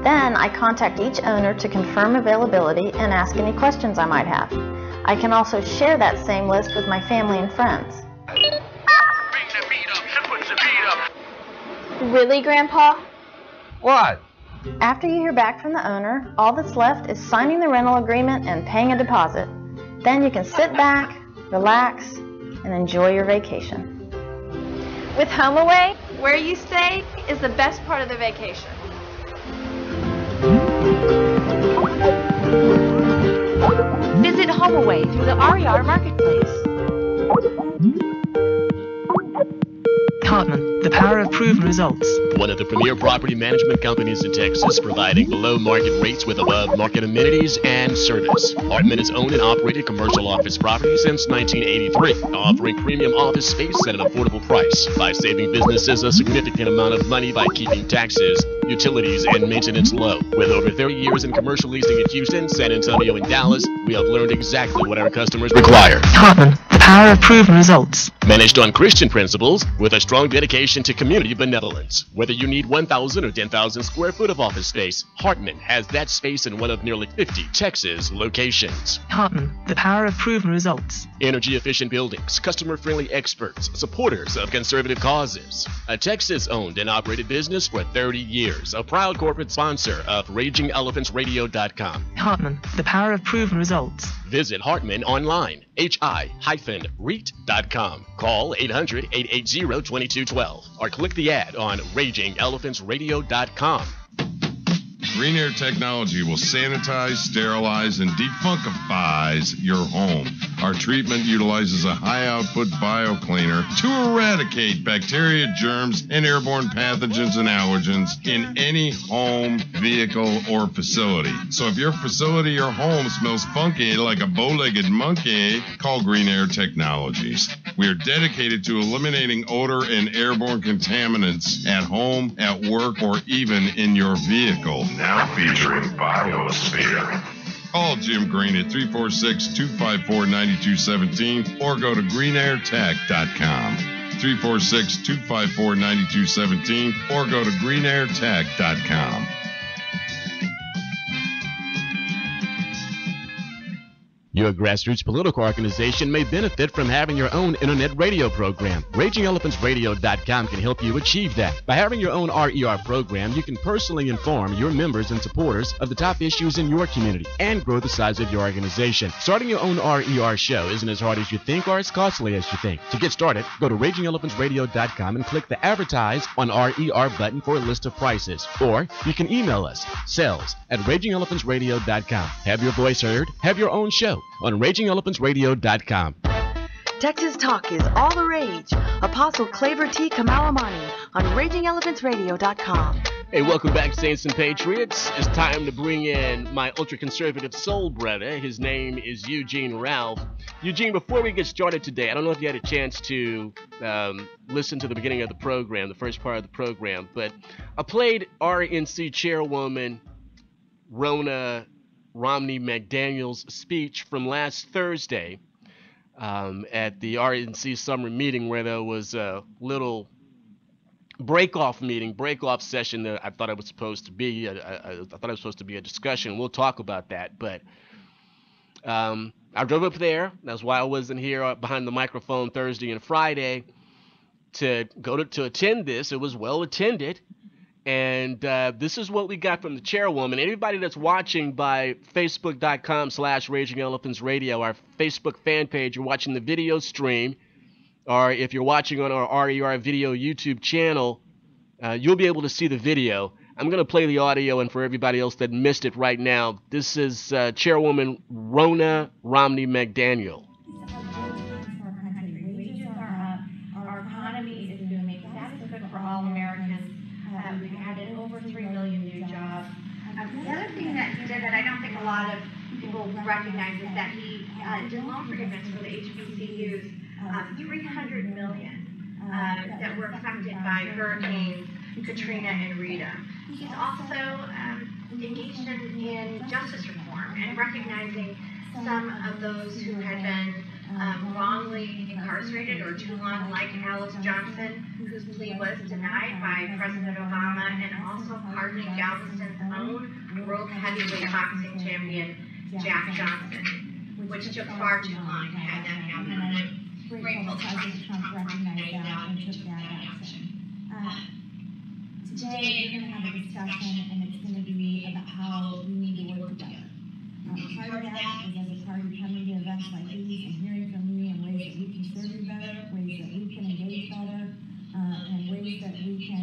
Speaker 8: Then I contact each owner to confirm availability and ask any questions I might have. I can also share that same list with my family and friends.
Speaker 9: Really, Grandpa?
Speaker 11: What?
Speaker 8: After you hear back from the owner, all that's left is signing the rental agreement and paying a deposit. Then you can sit back, relax, and enjoy your vacation. With HomeAway, where you stay is the best part of the vacation.
Speaker 4: Visit HomeAway through the RER Marketplace.
Speaker 22: Hartman, the power of proven results. One of the premier property management companies in Texas, providing below market rates with above market amenities and service. Hartman has owned and operated commercial office properties since 1983, offering premium office space at an affordable price by saving businesses a significant amount of money by keeping taxes, utilities, and maintenance low. With over 30 years in commercial leasing in Houston, San Antonio, and Dallas, we have learned exactly what our customers require. Hartman, the power of proven results. Managed on Christian principles with a strong dedication to community benevolence. Whether you need 1,000 or 10,000 square foot of office space, Hartman has that space in one of nearly 50 Texas locations. Hartman, the power of proven results. Energy efficient buildings, customer friendly experts, supporters of conservative causes. A Texas owned and operated business for 30 years. A proud corporate sponsor of RagingElephantRadio.com. Hartman, the power of proven results. Visit Hartman online, hi-REIT.com. Call 800-880-2212 or click the ad on RagingElephantRadio.com.
Speaker 15: Green Air Technology will sanitize, sterilize, and defunkifies your home. Our treatment utilizes a high-output biocleaner to eradicate bacteria, germs, and airborne pathogens and allergens in any home, vehicle, or facility. So if your facility or home smells funky like a bow-legged monkey, call Green Air Technologies. We are dedicated to eliminating odor and airborne contaminants at home, at work, or even in your vehicle.
Speaker 16: Now featuring Biosphere.
Speaker 15: Call Jim Green at 346-254-9217 or go to greenairtech.com. 346-254-9217 or go to greenairtech.com.
Speaker 22: Your grassroots political organization may benefit from having your own internet radio program. RagingElephantRadio.com can help you achieve that. By having your own RER program, you can personally inform your members and supporters of the top issues in your community and grow the size of your organization. Starting your own RER show isn't as hard as you think or as costly as you think. To get started, go to RagingElephantRadio.com and click the Advertise on RER button for a list of prices. Or you can email us, sales@RagingElephantRadio.com. Have your voice heard. Have your own show on RagingElephantRadio.com.
Speaker 4: Texas Talk is all the rage. Apostle Claver T. Kamau-Imani on RagingElephantRadio.com.
Speaker 5: Hey, welcome back, Saints and Patriots. It's time to bring in my ultra-conservative soul brother. His name is Eugene Ralph. Eugene, before we get started today, I don't know if you had a chance to listen to the beginning of the program, the first part of the program, but I played RNC Chairwoman Rona Romney McDaniel's speech from last Thursday at the RNC summer meeting, where there was a little break-off session that I thought it was supposed to be. I thought it was supposed to be a discussion. We'll talk about that, but I drove up there. That's why I wasn't here behind the microphone Thursday and Friday to attend this. It was well attended. And this is what we got from the chairwoman. Anybody that's watching by Facebook.com/Raging Elephants Radio, our Facebook fan page, you're watching the video stream, or if you're watching on our RER video YouTube channel, you'll be able to see the video. I'm going to play the audio, and for everybody else that missed it right now, this is Chairwoman Rona Romney McDaniel.
Speaker 13: Wages are up. Our economy is booming. That is good for all Americans. We've added over 3 million new jobs.
Speaker 3: The other thing that he did that I don't think a lot of people recognize is that he did loan forgiveness for the HBCUs, $300 million that were affected by hurricanes Katrina and Rita. He's also engaged in justice reform and recognizing some of those who had been wrongly incarcerated or too long, like Alice Johnson, whose plea was denied by President Obama, and also pardoning Galveston's own world heavyweight boxing champion, Jack Johnson, which took far too long to have that happen. And I'm grateful that President Trump recognized that and took that action.
Speaker 13: Today, we're going to have a discussion, and it's going to be about how we need to work together. Part of that is as a party coming to events like these and hearing from you in ways that we can serve you better, ways that we can engage better, and ways that we can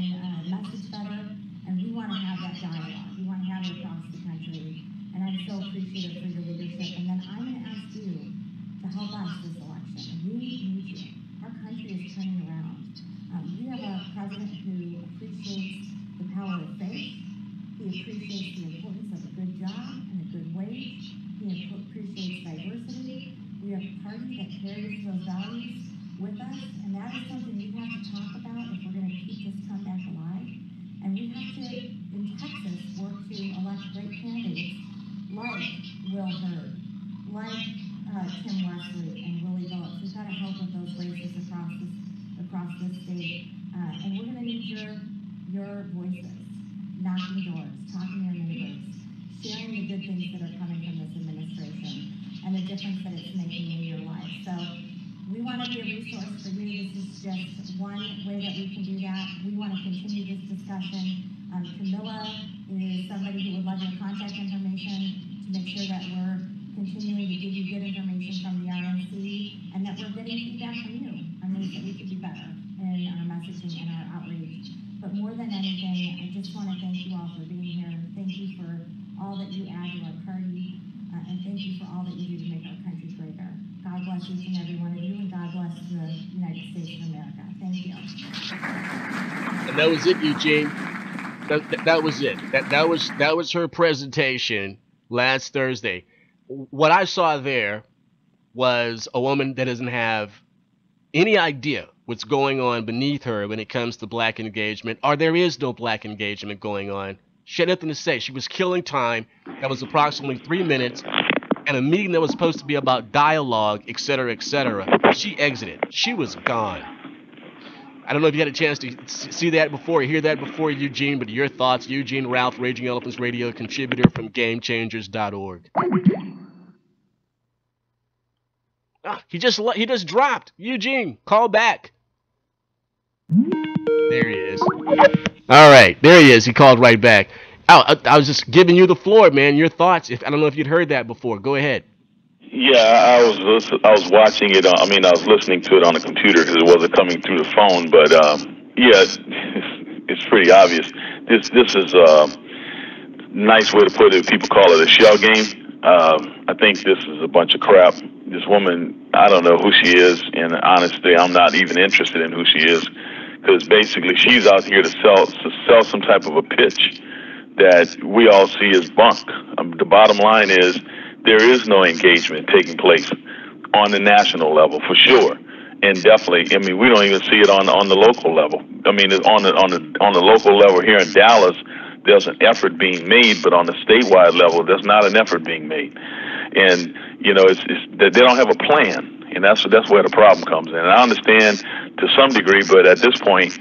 Speaker 13: message better. And we want to have that dialogue. We want to have it across the country. And I'm so appreciative for your leadership. And then I'm going to ask you to help us this election. And we need you. Our country is turning around. We have a president who appreciates the power of faith. He appreciates the importance of a good job and a good wage. He appreciates diversity. We have a party that carries those values with us, and that is something we have to talk about if we're going to keep this comeback alive. And we have to, in Texas, work to elect great candidates like Will Hurd, like Tim Wesley and Willie Phillips. We've got to help with those races across this state. And we're going to need your voices, knocking doors, talking to your neighbors, sharing the good things that are coming from this administration and the difference that it's making in your life. So we want to be a resource for you. This is just one way that we can do that. We want to continue this discussion. Camilla is somebody who would love your contact information to make sure that we're continuing to give you good information from the RNC and that we're getting feedback from you on ways that we could do better in our messaging and our outreach. But more than anything, I just want to thank you all for being here. Thank you for all that you add to our party, and thank you for all that you do to make our country greater. God bless each and every one of you, and God bless the United States of America. Thank you.
Speaker 5: And that was it, Eugene. That was it. That was her presentation last Thursday. What I saw there was a woman that doesn't have any idea what's going on beneath her when it comes to black engagement, or there is no black engagement going on. She had nothing to say. She was killing time. That was approximately 3 minutes, and a meeting that was supposed to be about dialogue, etc., etc. She exited. She was gone. I don't know if you had a chance to see that before or hear that before, Eugene, but your thoughts. Eugene Ralph, Raging Elephants Radio, contributor from GameChangers.org. He just dropped. Eugene, call back. There he is. All right, there he is. He called right back. I was just giving you the floor, man. Your thoughts. I don't know if you'd heard that before. Go ahead.
Speaker 7: Yeah, I was watching it. I was listening to it on the computer because it wasn't coming through the phone. But yeah, it's pretty obvious. This is a nice way to put it. People call it a shell game. I think this is a bunch of crap. This woman, I don't know who she is, and honestly, I'm not even interested in who she is, because basically she's out here to sell some type of a pitch that we all see as bunk. The bottom line is there is no engagement taking place on the national level for sure, and definitely, we don't even see it on the local level. On the local level here in Dallas, there's an effort being made, but on the statewide level, there's not an effort being made. And it's that they don't have a plan, and that's where the problem comes in. And I understand to some degree, but at this point,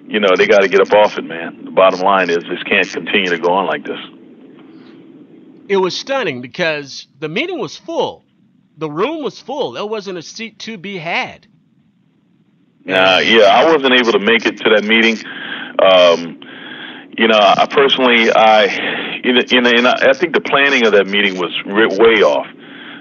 Speaker 7: they got to get up off it, man. The bottom line is this can't continue to go on like this.
Speaker 5: It was stunning because the meeting was full. The room was full. There wasn't a seat to be had.
Speaker 7: Yeah, I wasn't able to make it to that meeting. I personally, I think the planning of that meeting was way off.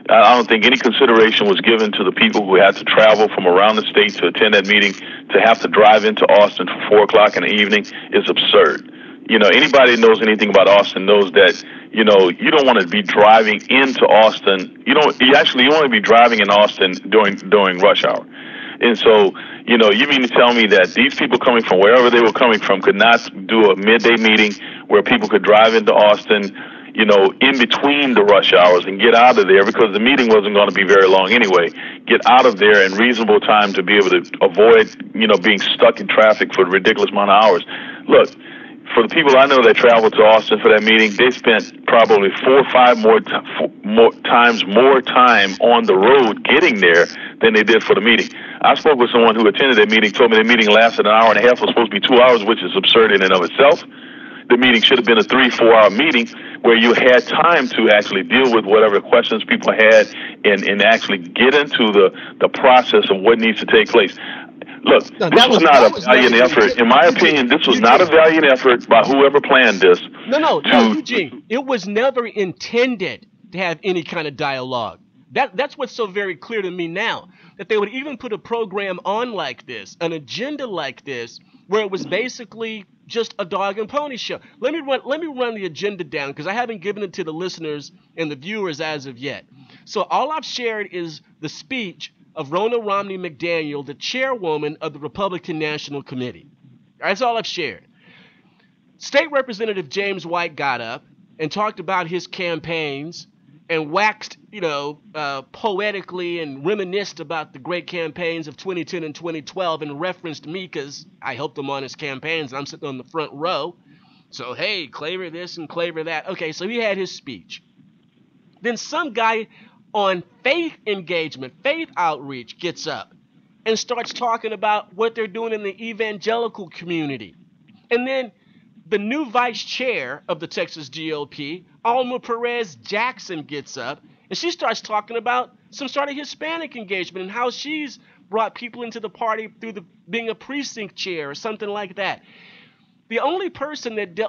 Speaker 7: I don't think any consideration was given to the people who had to travel from around the state to attend that meeting. To have to drive into Austin for 4 o'clock in the evening is absurd. Anybody that knows anything about Austin knows that, you don't want to be driving into Austin. You want to be driving in Austin during rush hour. And so, you mean to tell me that these people coming from wherever they were coming from could not do a midday meeting where people could drive into Austin, in between the rush hours and get out of there, because the meeting wasn't going to be very long anyway, get out of there in reasonable time to be able to avoid, being stuck in traffic for a ridiculous amount of hours. Look, for the people I know that traveled to Austin for that meeting, they spent probably 4 or 5 more time on the road getting there than they did for the meeting. I spoke with someone who attended that meeting, told me the meeting lasted an hour and a half, was supposed to be 2 hours, which is absurd in and of itself. The meeting should have been a 3-4 hour meeting where you had time to actually deal with whatever questions people had and actually get into the process of what needs to take place. Look, this was not a valiant effort. In my opinion, this was not a valiant effort by whoever planned this.
Speaker 5: No, Eugene. It was never intended to have any kind of dialogue. That's what's so very clear to me now, that they would even put a program on like this, an agenda like this, where it was basically just a dog and pony show. Let me run the agenda down, because I haven't given it to the listeners and the viewers as of yet. So all I've shared is the speech of Ronna Romney McDaniel, the chairwoman of the Republican National Committee. That's all I've shared. State Representative James White got up and talked about his campaigns and waxed, poetically and reminisced about the great campaigns of 2010 and 2012 and referenced me because I helped him on his campaigns. I'm sitting on the front row. So, hey, Claver this and Claver that. Okay, so he had his speech. Then some guy on faith engagement, faith outreach, gets up and starts talking about what they're doing in the evangelical community. And then the new vice chair of the Texas GOP, Alma Perez Jackson, gets up and she starts talking about some sort of Hispanic engagement and how she's brought people into the party through being a precinct chair or something like that. The only person that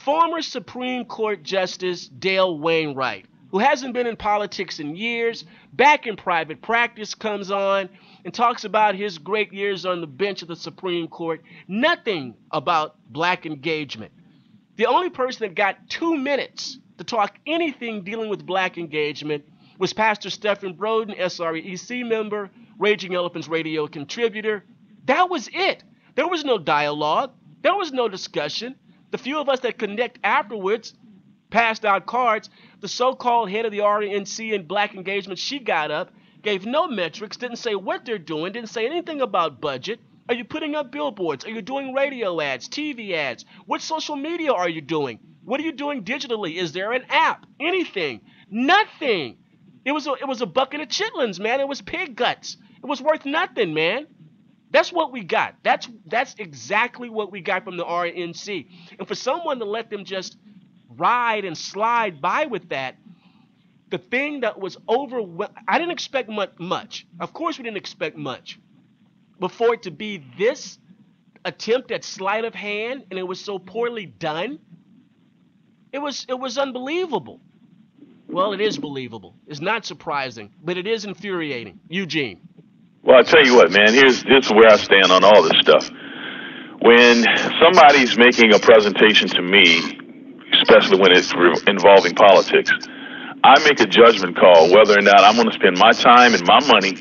Speaker 5: former Supreme Court Justice Dale Wainwright, who hasn't been in politics in years, back in private practice, comes on and talks about his great years on the bench of the Supreme Court. Nothing about black engagement. The only person that got 2 minutes to talk anything dealing with black engagement was Pastor Stephen Broden, SREC member, Raging Elephants Radio contributor. That was it. There was no dialogue. There was no discussion. The few of us that connect afterwards passed out cards. The so-called head of the RNC in black engagement, she got up, gave no metrics, didn't say what they're doing, didn't say anything about budget. Are you putting up billboards? Are you doing radio ads, TV ads? What social media are you doing? What are you doing digitally? Is there an app? Anything? Nothing. It was a bucket of chitlins, man. It was pig guts. It was worth nothing, man. That's what we got. That's exactly what we got from the RNC. And for someone to let them just ride and slide by with that, the thing that was I didn't expect much. Of course we didn't expect much. But for it to be this attempt at sleight of hand, and it was so poorly done, it was unbelievable. Well, it is believable. It's not surprising, but it is infuriating. Eugene.
Speaker 7: Well, I tell you what, man, this is where I stand on all this stuff. When somebody's making a presentation to me, especially when it's involving politics, I make a judgment call whether or not I'm going to spend my time and my money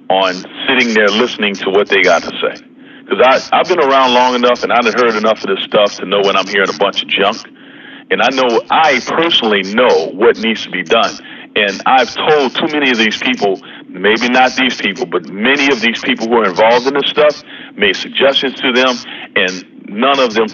Speaker 7: on sitting there listening to what they got to say. Because I've been around long enough and I've heard enough of this stuff to know when I'm hearing a bunch of junk. And I personally know what needs to be done. And I've told too many of these people, maybe not these people, but many of these people who are involved in this stuff, made suggestions to them, and none of them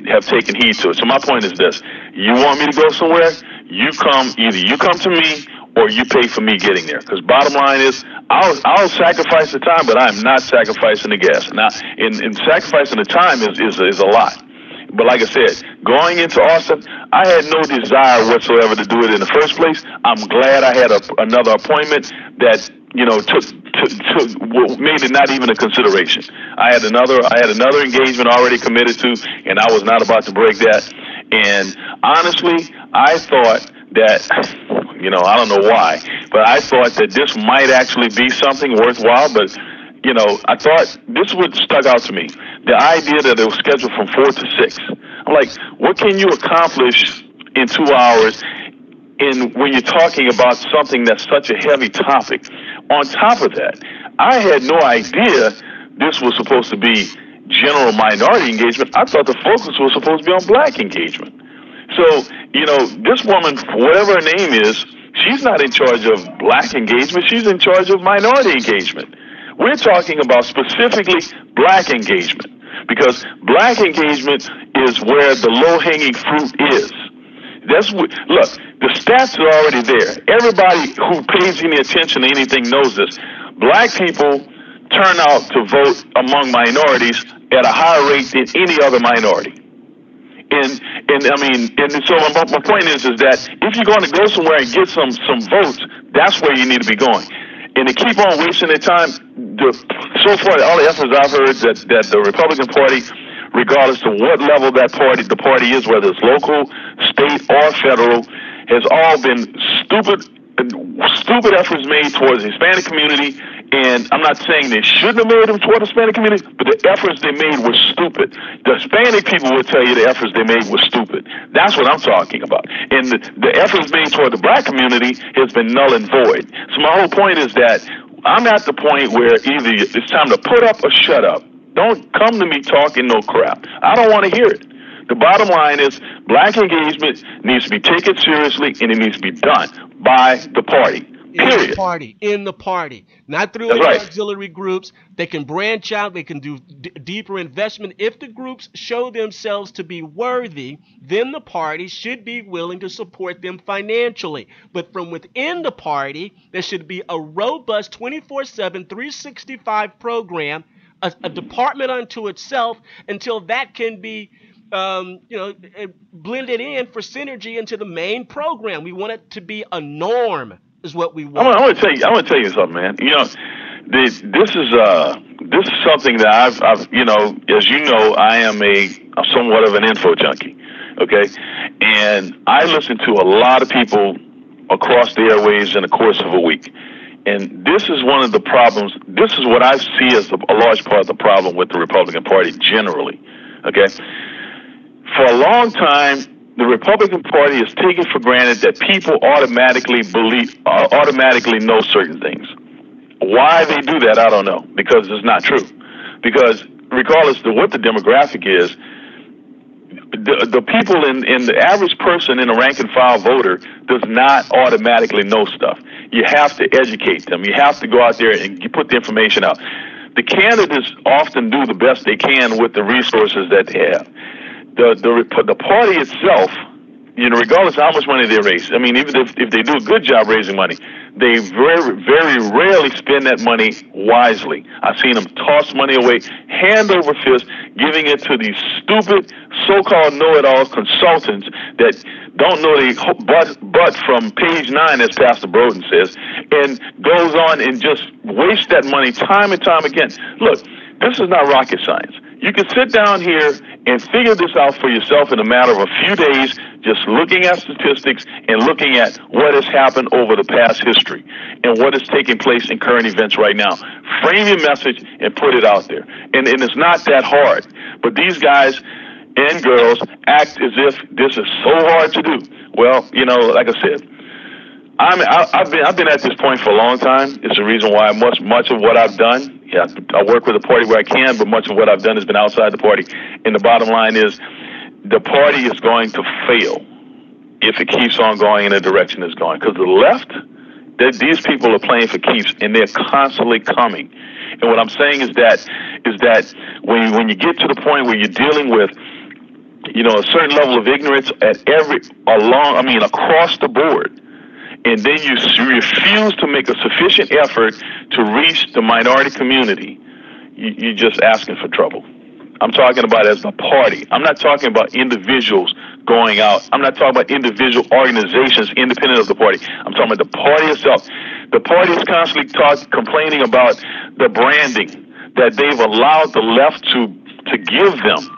Speaker 7: have taken heed to it. So my point is this. You want me to go somewhere? Either you come to me or you pay for me getting there. Because bottom line is, I'll sacrifice the time, but I'm not sacrificing the gas. Now, in sacrificing the time is a lot. But like I said, going into Austin, I had no desire whatsoever to do it in the first place. I'm glad I had another appointment that, made it not even a consideration. I had another engagement already committed to, and I was not about to break that. And honestly, I thought that, I don't know why, but I thought that this might actually be something worthwhile, but I thought this would stuck out to me. The idea that it was scheduled from 4 to 6. I'm like, what can you accomplish in 2 hours when you're talking about something that's such a heavy topic? On top of that, I had no idea this was supposed to be general minority engagement. I thought the focus was supposed to be on black engagement. So, this woman, whatever her name is, she's not in charge of black engagement. She's in charge of minority engagement. We're talking about specifically black engagement, because black engagement is where the low-hanging fruit is. Look, the stats are already there. Everybody who pays any attention to anything knows this. Black people turn out to vote among minorities at a higher rate than any other minority. And so my point is that if you're going to go somewhere and get some votes, that's where you need to be going. And to keep on wasting their time, so far all the efforts I've heard that the Republican Party, regardless of what level the party is, whether it's local, state, or federal, has all been stupid efforts made towards the Hispanic community. And I'm not saying they shouldn't have made them toward the Hispanic community, but the efforts they made were stupid. The Hispanic people will tell you the efforts they made were stupid. That's what I'm talking about. And the efforts made toward the black community has been null and void. So my whole point is that I'm at the point where either it's time to put up or shut up. Don't come to me talking no crap. I don't want to hear it. The bottom line is black engagement needs to be taken seriously, and it needs to be done by the party. Period.
Speaker 5: In the party, not through any auxiliary groups. They can branch out. They can do deeper investment. If the groups show themselves to be worthy, then the party should be willing to support them financially. But from within the party, there should be a robust 24/7, 365 program, a department unto itself, until that can be blended in for synergy into the main program. We want it to be a norm. Is what we want. I want
Speaker 7: to tell you something, man. This is something that I've as you know, I am somewhat of an info junkie. Okay, and I listen to a lot of people across the airwaves in the course of a week, and this is one of the problems. This is what I see as a large part of the problem with the Republican Party generally. Okay, for a long time, the Republican Party is taking for granted that people automatically know certain things. Why they do that, I don't know, because it's not true. Because regardless of what the demographic is, the people in the average person in a rank and file voter does not automatically know stuff. You have to educate them. You have to go out there and put the information out. The candidates often do the best they can with the resources that they have. The party itself, regardless of how much money they raise, even if they do a good job raising money, they very, very rarely spend that money wisely. I've seen them toss money away, hand over fist, giving it to these stupid so-called know-it-all consultants that don't know the but from page 9, as Pastor Broden says, and goes on and just wastes that money time and time again. Look, this is not rocket science. You can sit down here and figure this out for yourself in a matter of a few days, just looking at statistics and looking at what has happened over the past history and what is taking place in current events right now. Frame your message and put it out there. And it's not that hard. But these guys and girls act as if this is so hard to do. Well, you know, like I said, I've been at this point for a long time. It's the reason why much of what I've done, yeah, I work with the party where I can, but much of what I've done has been outside the party. And the bottom line is, the party is going to fail if it keeps on going in the direction it's going. Because the left, these people are playing for keeps, and they're constantly coming. And what I'm saying is that when you get to the point where you're dealing with, you know, a certain level of ignorance across the board, and then you refuse to make a sufficient effort to reach the minority community, you're just asking for trouble. I'm talking about as a party. I'm not talking about individuals going out. I'm not talking about individual organizations independent of the party. I'm talking about the party itself. The party is constantly complaining about the branding that they've allowed the left to give them.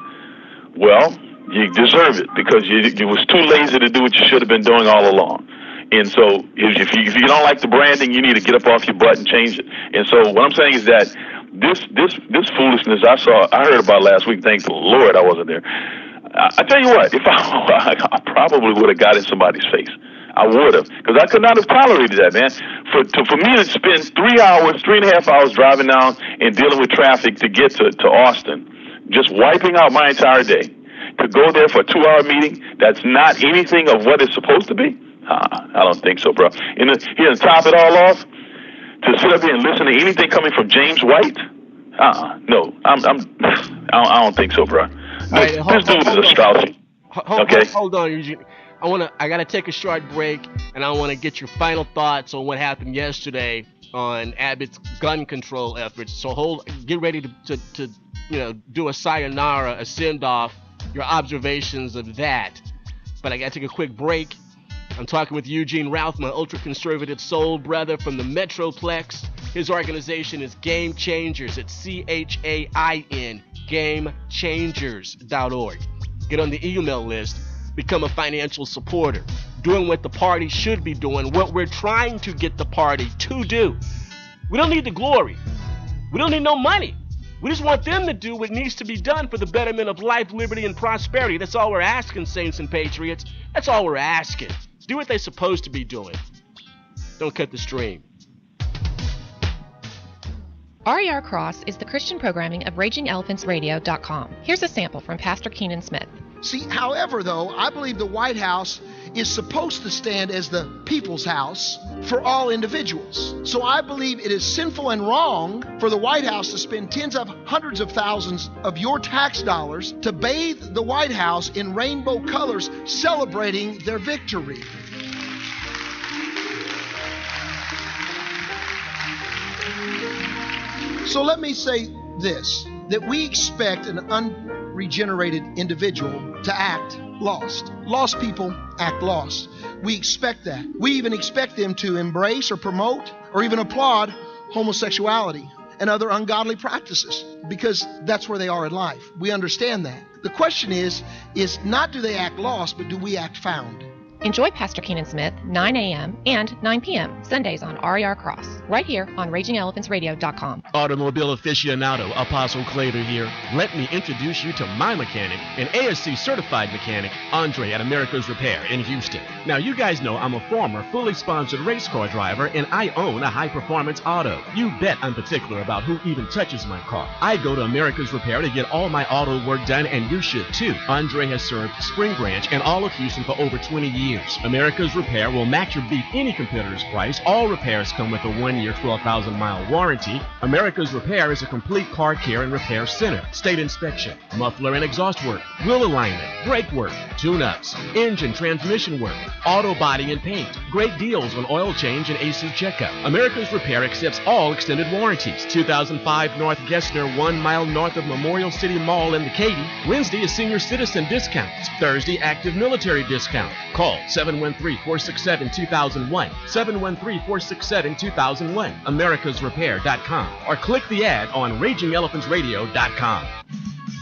Speaker 7: Well, you deserve it because you was too lazy to do what you should have been doing all along. And so if you don't like the branding, you need to get up off your butt and change it. And so what I'm saying is that this foolishness I heard about last week, thank the Lord I wasn't there. I tell you what, if I probably would have got in somebody's face. I would have, because I could not have tolerated that, man. For me to spend 3.5 hours driving down and dealing with traffic to get to Austin, just wiping out my entire day, to go there for a 2-hour meeting that's not anything of what it's supposed to be. I don't think so, bro. And here to top it all off, to sit up here and listen to anything coming from James White, no, I don't think so, bro. This dude is a Strauss.
Speaker 5: Hold on, Eugene. I gotta take a short break, and I want to get your final thoughts on what happened yesterday on Abbott's gun control efforts. So get ready to do a sayonara, a send off, your observations of that. But I gotta take a quick break. I'm talking with Eugene Routh, my ultra-conservative soul brother from the Metroplex. His organization is Game Changers. It's CHAIN, GameChangers.org. Get on the email list. Become a financial supporter. Doing what the party should be doing, what we're trying to get the party to do. We don't need the glory. We don't need no money. We just want them to do what needs to be done for the betterment of life, liberty, and prosperity. That's all we're asking, saints and patriots. That's all we're asking. Do what they're supposed to be doing. Don't cut the stream.
Speaker 20: RER Cross is the Christian programming of RagingElePhantsRadio.com. Here's a sample from Pastor Keenan Smith.
Speaker 1: See, however, though, I believe the White House is supposed to stand as the people's house for all individuals. So I believe it is sinful and wrong for the White House to spend tens of hundreds of thousands of your tax dollars to bathe the White House in rainbow colors, celebrating their victory. So let me say this, that we expect an unregenerated individual to act lost. Lost people act lost. We expect that. We even expect them to embrace or promote or even applaud homosexuality and other ungodly practices because that's where they are in life. We understand that. The question is not do they act lost, but do we act found?
Speaker 20: Enjoy Pastor Keenan Smith, 9 a.m. and 9 p.m. Sundays on RER Cross, right here on RagingElePhantsRadio.com.
Speaker 6: Automobile aficionado, Apostle Claver here. Let me introduce you to my mechanic, an ASC certified mechanic, Andre at America's Repair in Houston. Now, you guys know I'm a former fully sponsored race car driver, and I own a high-performance auto. You bet I'm particular about who even touches my car. I go to America's Repair to get all my auto work done, and you should too. Andre has served Spring Branch and all of Houston for over 20 years.
Speaker 22: years. America's Repair will match your beat any competitor's price. All repairs come with a 1-year, 12,000-mile warranty. America's Repair is a complete car care and repair center. State inspection, muffler and exhaust work, wheel alignment, brake work, tune-ups, engine transmission work, auto body and paint. Great deals on oil change and AC checkup. America's Repair accepts all extended warranties. 2005 North Gessner, 1 mile north of Memorial City Mall in the Katy. Wednesday is senior citizen discounts. Thursday, active military discount. Call 713-467-2001. 713-467-2001. AmericasRepair.com or click the ad on RagingElePhantsRadio.com.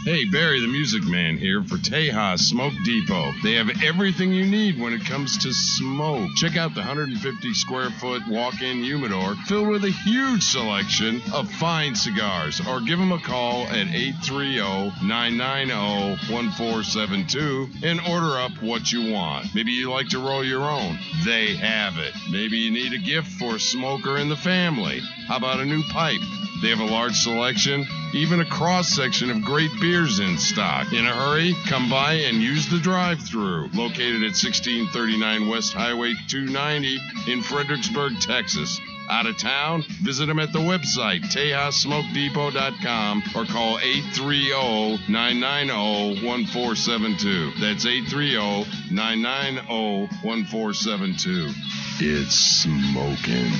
Speaker 15: Hey, Barry the Music Man here for Tejas Smoke Depot. They have everything you need when it comes to smoke. Check out the 150-square-foot walk-in humidor filled with a huge selection of fine cigars. Or give them a call at 830-990-1472 and order up what you want. Maybe you like to roll your own. They have it. Maybe you need a gift for a smoker in the family. How about a new pipe? They have a large selection, even a cross-section of great beers in stock. In a hurry, come by and use the drive-thru. Located at 1639 West Highway 290 in Fredericksburg, Texas. Out of town? Visit them at the website, TejasSmokeDepot.com, or call 830-990-1472. That's 830-990-1472. It's smoking.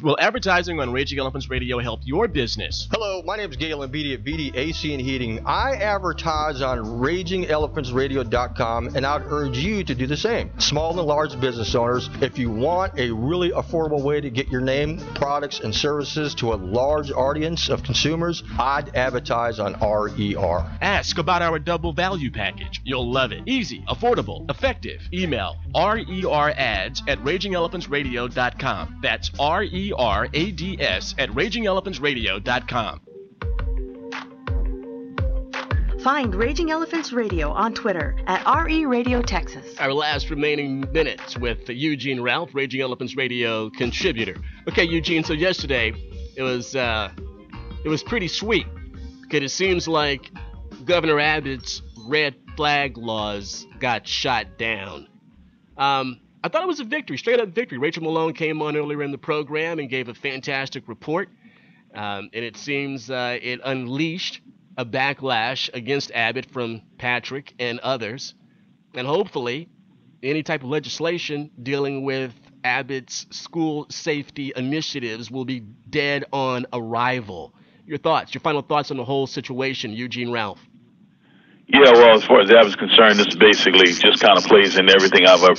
Speaker 22: Will advertising on Raging Elephants Radio help your business?
Speaker 12: Hello, my name is Galen Beatty at Beatty AC and Heating. I advertise on RagingElePhantsRadio.com, and I'd urge you to do the same. Small and large business owners, if you want a really affordable way to get your name, products, and services to a large audience of consumers, I'd advertise on RER.
Speaker 22: Ask about our double value package. You'll love it. Easy, affordable, effective. Email RERads@RagingElePhantsRadio.com. That's RERads @RagingElePhantsRadio.com.
Speaker 4: Find Raging Elephants Radio on Twitter at RE Radio Texas.
Speaker 5: Our last remaining minutes with Eugene Ralph, Raging Elephants Radio contributor. Okay, Eugene, so yesterday it was pretty sweet because it seems like Governor Abbott's red flag laws got shot down. I thought it was a victory, straight up victory. Rachel Malone came on earlier in the program and gave a fantastic report. And it seems it unleashed a backlash against Abbott from Patrick and others. And hopefully, any type of legislation dealing with Abbott's school safety initiatives will be dead on arrival. Your thoughts, your final thoughts on the whole situation, Eugene Ralph?
Speaker 7: Yeah, well, as far as Abbott's concerned, this basically just kind of plays in everything I've always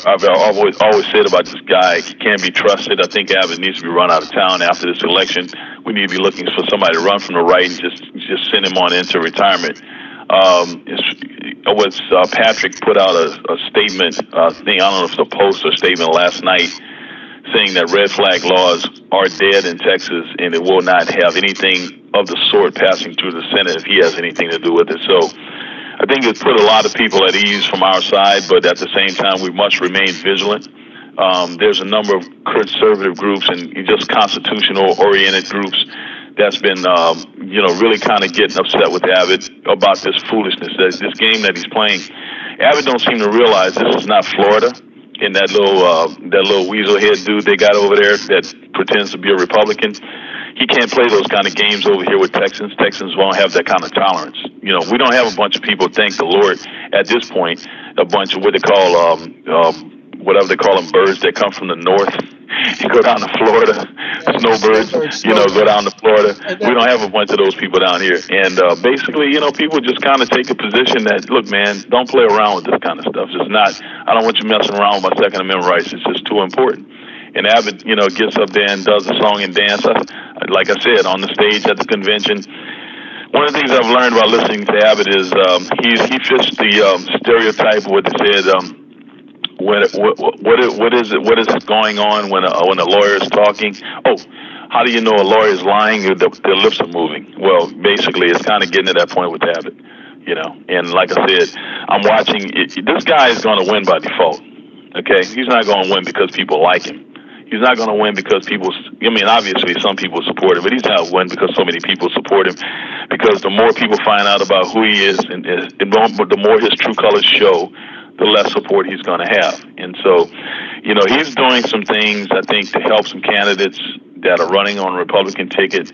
Speaker 7: said about this guy. He can't be trusted. I think Abbott needs to be run out of town after this election. We need to be looking for somebody to run from the right and just send him on into retirement. Patrick put out a statement, I don't know if it's a post or statement last night, saying that red flag laws are dead in Texas and it will not have anything of the sort passing through the Senate if he has anything to do with it. So I think it put a lot of people at ease from our side, but at the same time, we must remain vigilant. There's a number of conservative groups and just constitutional-oriented groups that's been, really kind of getting upset with Abbott about this foolishness, this game that he's playing. Abbott don't seem to realize this is not Florida, and that little weasel head dude they got over there that pretends to be a Republican. He can't play those kind of games over here with Texans. Texans won't have that kind of tolerance. We don't have a bunch of people, thank the Lord, at this point, a bunch of what they call, whatever they call them, birds that come from the north and go down to Florida, snowbirds, go down to Florida. We don't have a bunch of those people down here. And basically, people just kind of take a position that, look, man, don't play around with this kind of stuff. It's not, I don't want you messing around with my Second Amendment rights. It's just too important. And Abbott, gets up there and does the song and dance. Like I said, on the stage at the convention, one of the things I've learned about listening to Abbott is he fits the stereotype of what they said. What is going on when a lawyer is talking? Oh, how do you know a lawyer is lying? Their lips are moving. Well, basically, it's kind of getting to that point with Abbott, And like I said, I'm watching. This guy is going to win by default. Okay, he's not going to win because people like him. He's not going to win because obviously some people support him, but he's not going to win because so many people support him. Because the more people find out about who he is and the more his true colors show, the less support he's going to have. And so, you know, he's doing some things, I think, to help some candidates that are running on a Republican ticket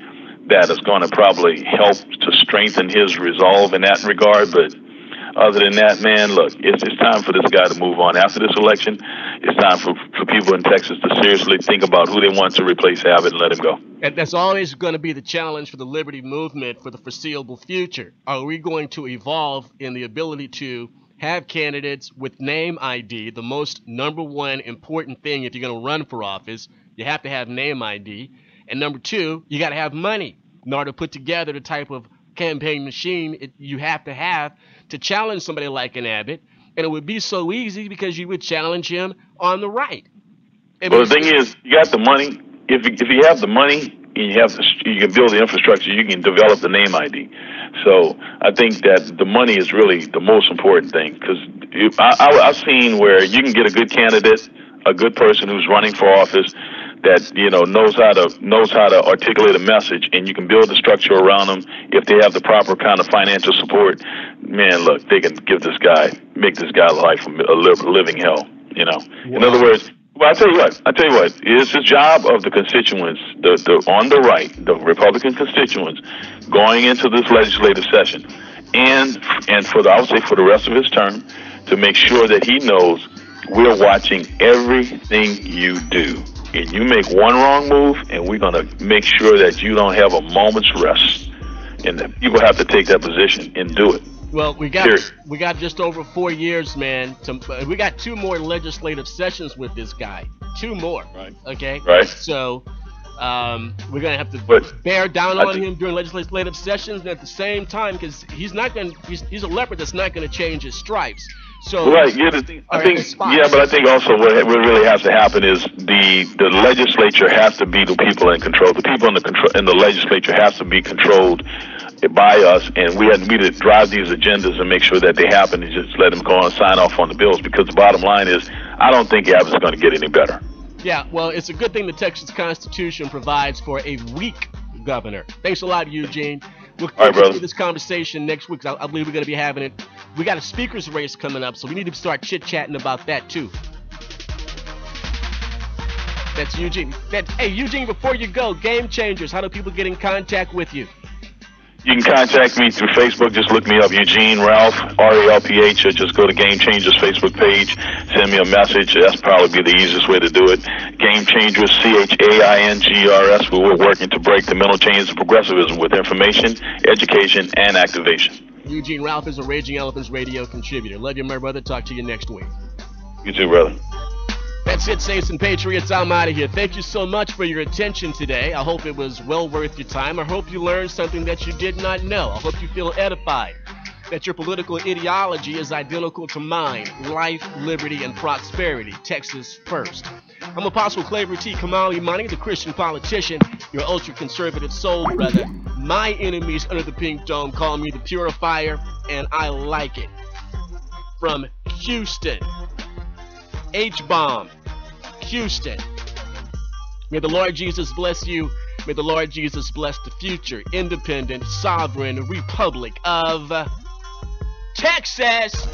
Speaker 7: that is going to probably help to strengthen his resolve in that regard. But other than that, man, look, it's time for this guy to move on. After this election, it's time for people in Texas to seriously think about who they want to replace Abbott and let him go.
Speaker 5: And that's always going to be the challenge for the liberty movement for the foreseeable future. Are we going to evolve in the ability to have candidates with name ID? The most number one important thing if you're going to run for office, you have to have name ID. And number two, you got to have money in order to put together the type of campaign machine you have to challenge somebody like an Abbott. And it would be so easy because you would challenge him on the right.
Speaker 7: Well, the thing is, you got the money. If you have the money and you can build the infrastructure, you can develop the name ID. So I think that the money is really the most important thing, because I've seen where you can get a good candidate, a good person who's running for office that, you know, knows how to articulate a message, and you can build the structure around them. If they have the proper kind of financial support, man, look, they can make this guy's life a living hell. You know, wow. In other words. Well, I tell you what, it's the job of the constituents, on the right, the Republican constituents, going into this legislative session, and I would say for the rest of his term, to make sure that he knows we're watching everything you do. And you make one wrong move, and we're going to make sure that you don't have a moment's rest. And that people have to take that position and do it.
Speaker 5: Well, we got just over 4 years, man. We got 2 more legislative sessions with this guy. 2 more. Right. Okay.
Speaker 7: Right.
Speaker 5: So we're gonna have to bear down on him during legislative sessions, and at the same time, because he's a leopard that's not gonna change his stripes. So
Speaker 7: right. Yeah. I think also what really has to happen is the legislature has to be the people in control. The people in the legislature has to be controlled by us, and we need to drive these agendas and make sure that they happen, and just let them go and sign off on the bills, because the bottom line is I don't think Abbott's going to get any better.
Speaker 5: Yeah, well, it's a good thing the Texas Constitution provides for a weak governor. Thanks a lot, Eugene. We'll continue this conversation next week. I believe we're going to be having it. We got a speakers race coming up, so we need to start chit-chatting about that too. That's Eugene. Hey, Eugene, before you go, Game Changers, how do people get in contact with you?
Speaker 7: You can contact me through Facebook. Just look me up, Eugene Ralph, R-A-L-P-H, or just go to Game Changers Facebook page. Send me a message. That's probably the easiest way to do it. Game Changers, C-H-A-I-N-G-R-S. We're working to break the mental chains of progressivism with information, education, and activation.
Speaker 5: Eugene Ralph is a Raging Elephants radio contributor. Love you, my brother. Talk to you next week.
Speaker 7: You too, brother.
Speaker 5: That's it, Saints and Patriots. I'm out of here. Thank you so much for your attention today. I hope it was well worth your time. I hope you learned something that you did not know. I hope you feel edified that your political ideology is identical to mine. Life, liberty, and prosperity. Texas first. I'm Apostle Claver T. Kamau-Imani, the Christian politician, your ultra-conservative soul brother. My enemies under the pink dome call me the purifier, and I like it. From Houston, H-Bomb, Houston. May the Lord Jesus bless you. May the Lord Jesus bless the future independent, sovereign republic of Texas.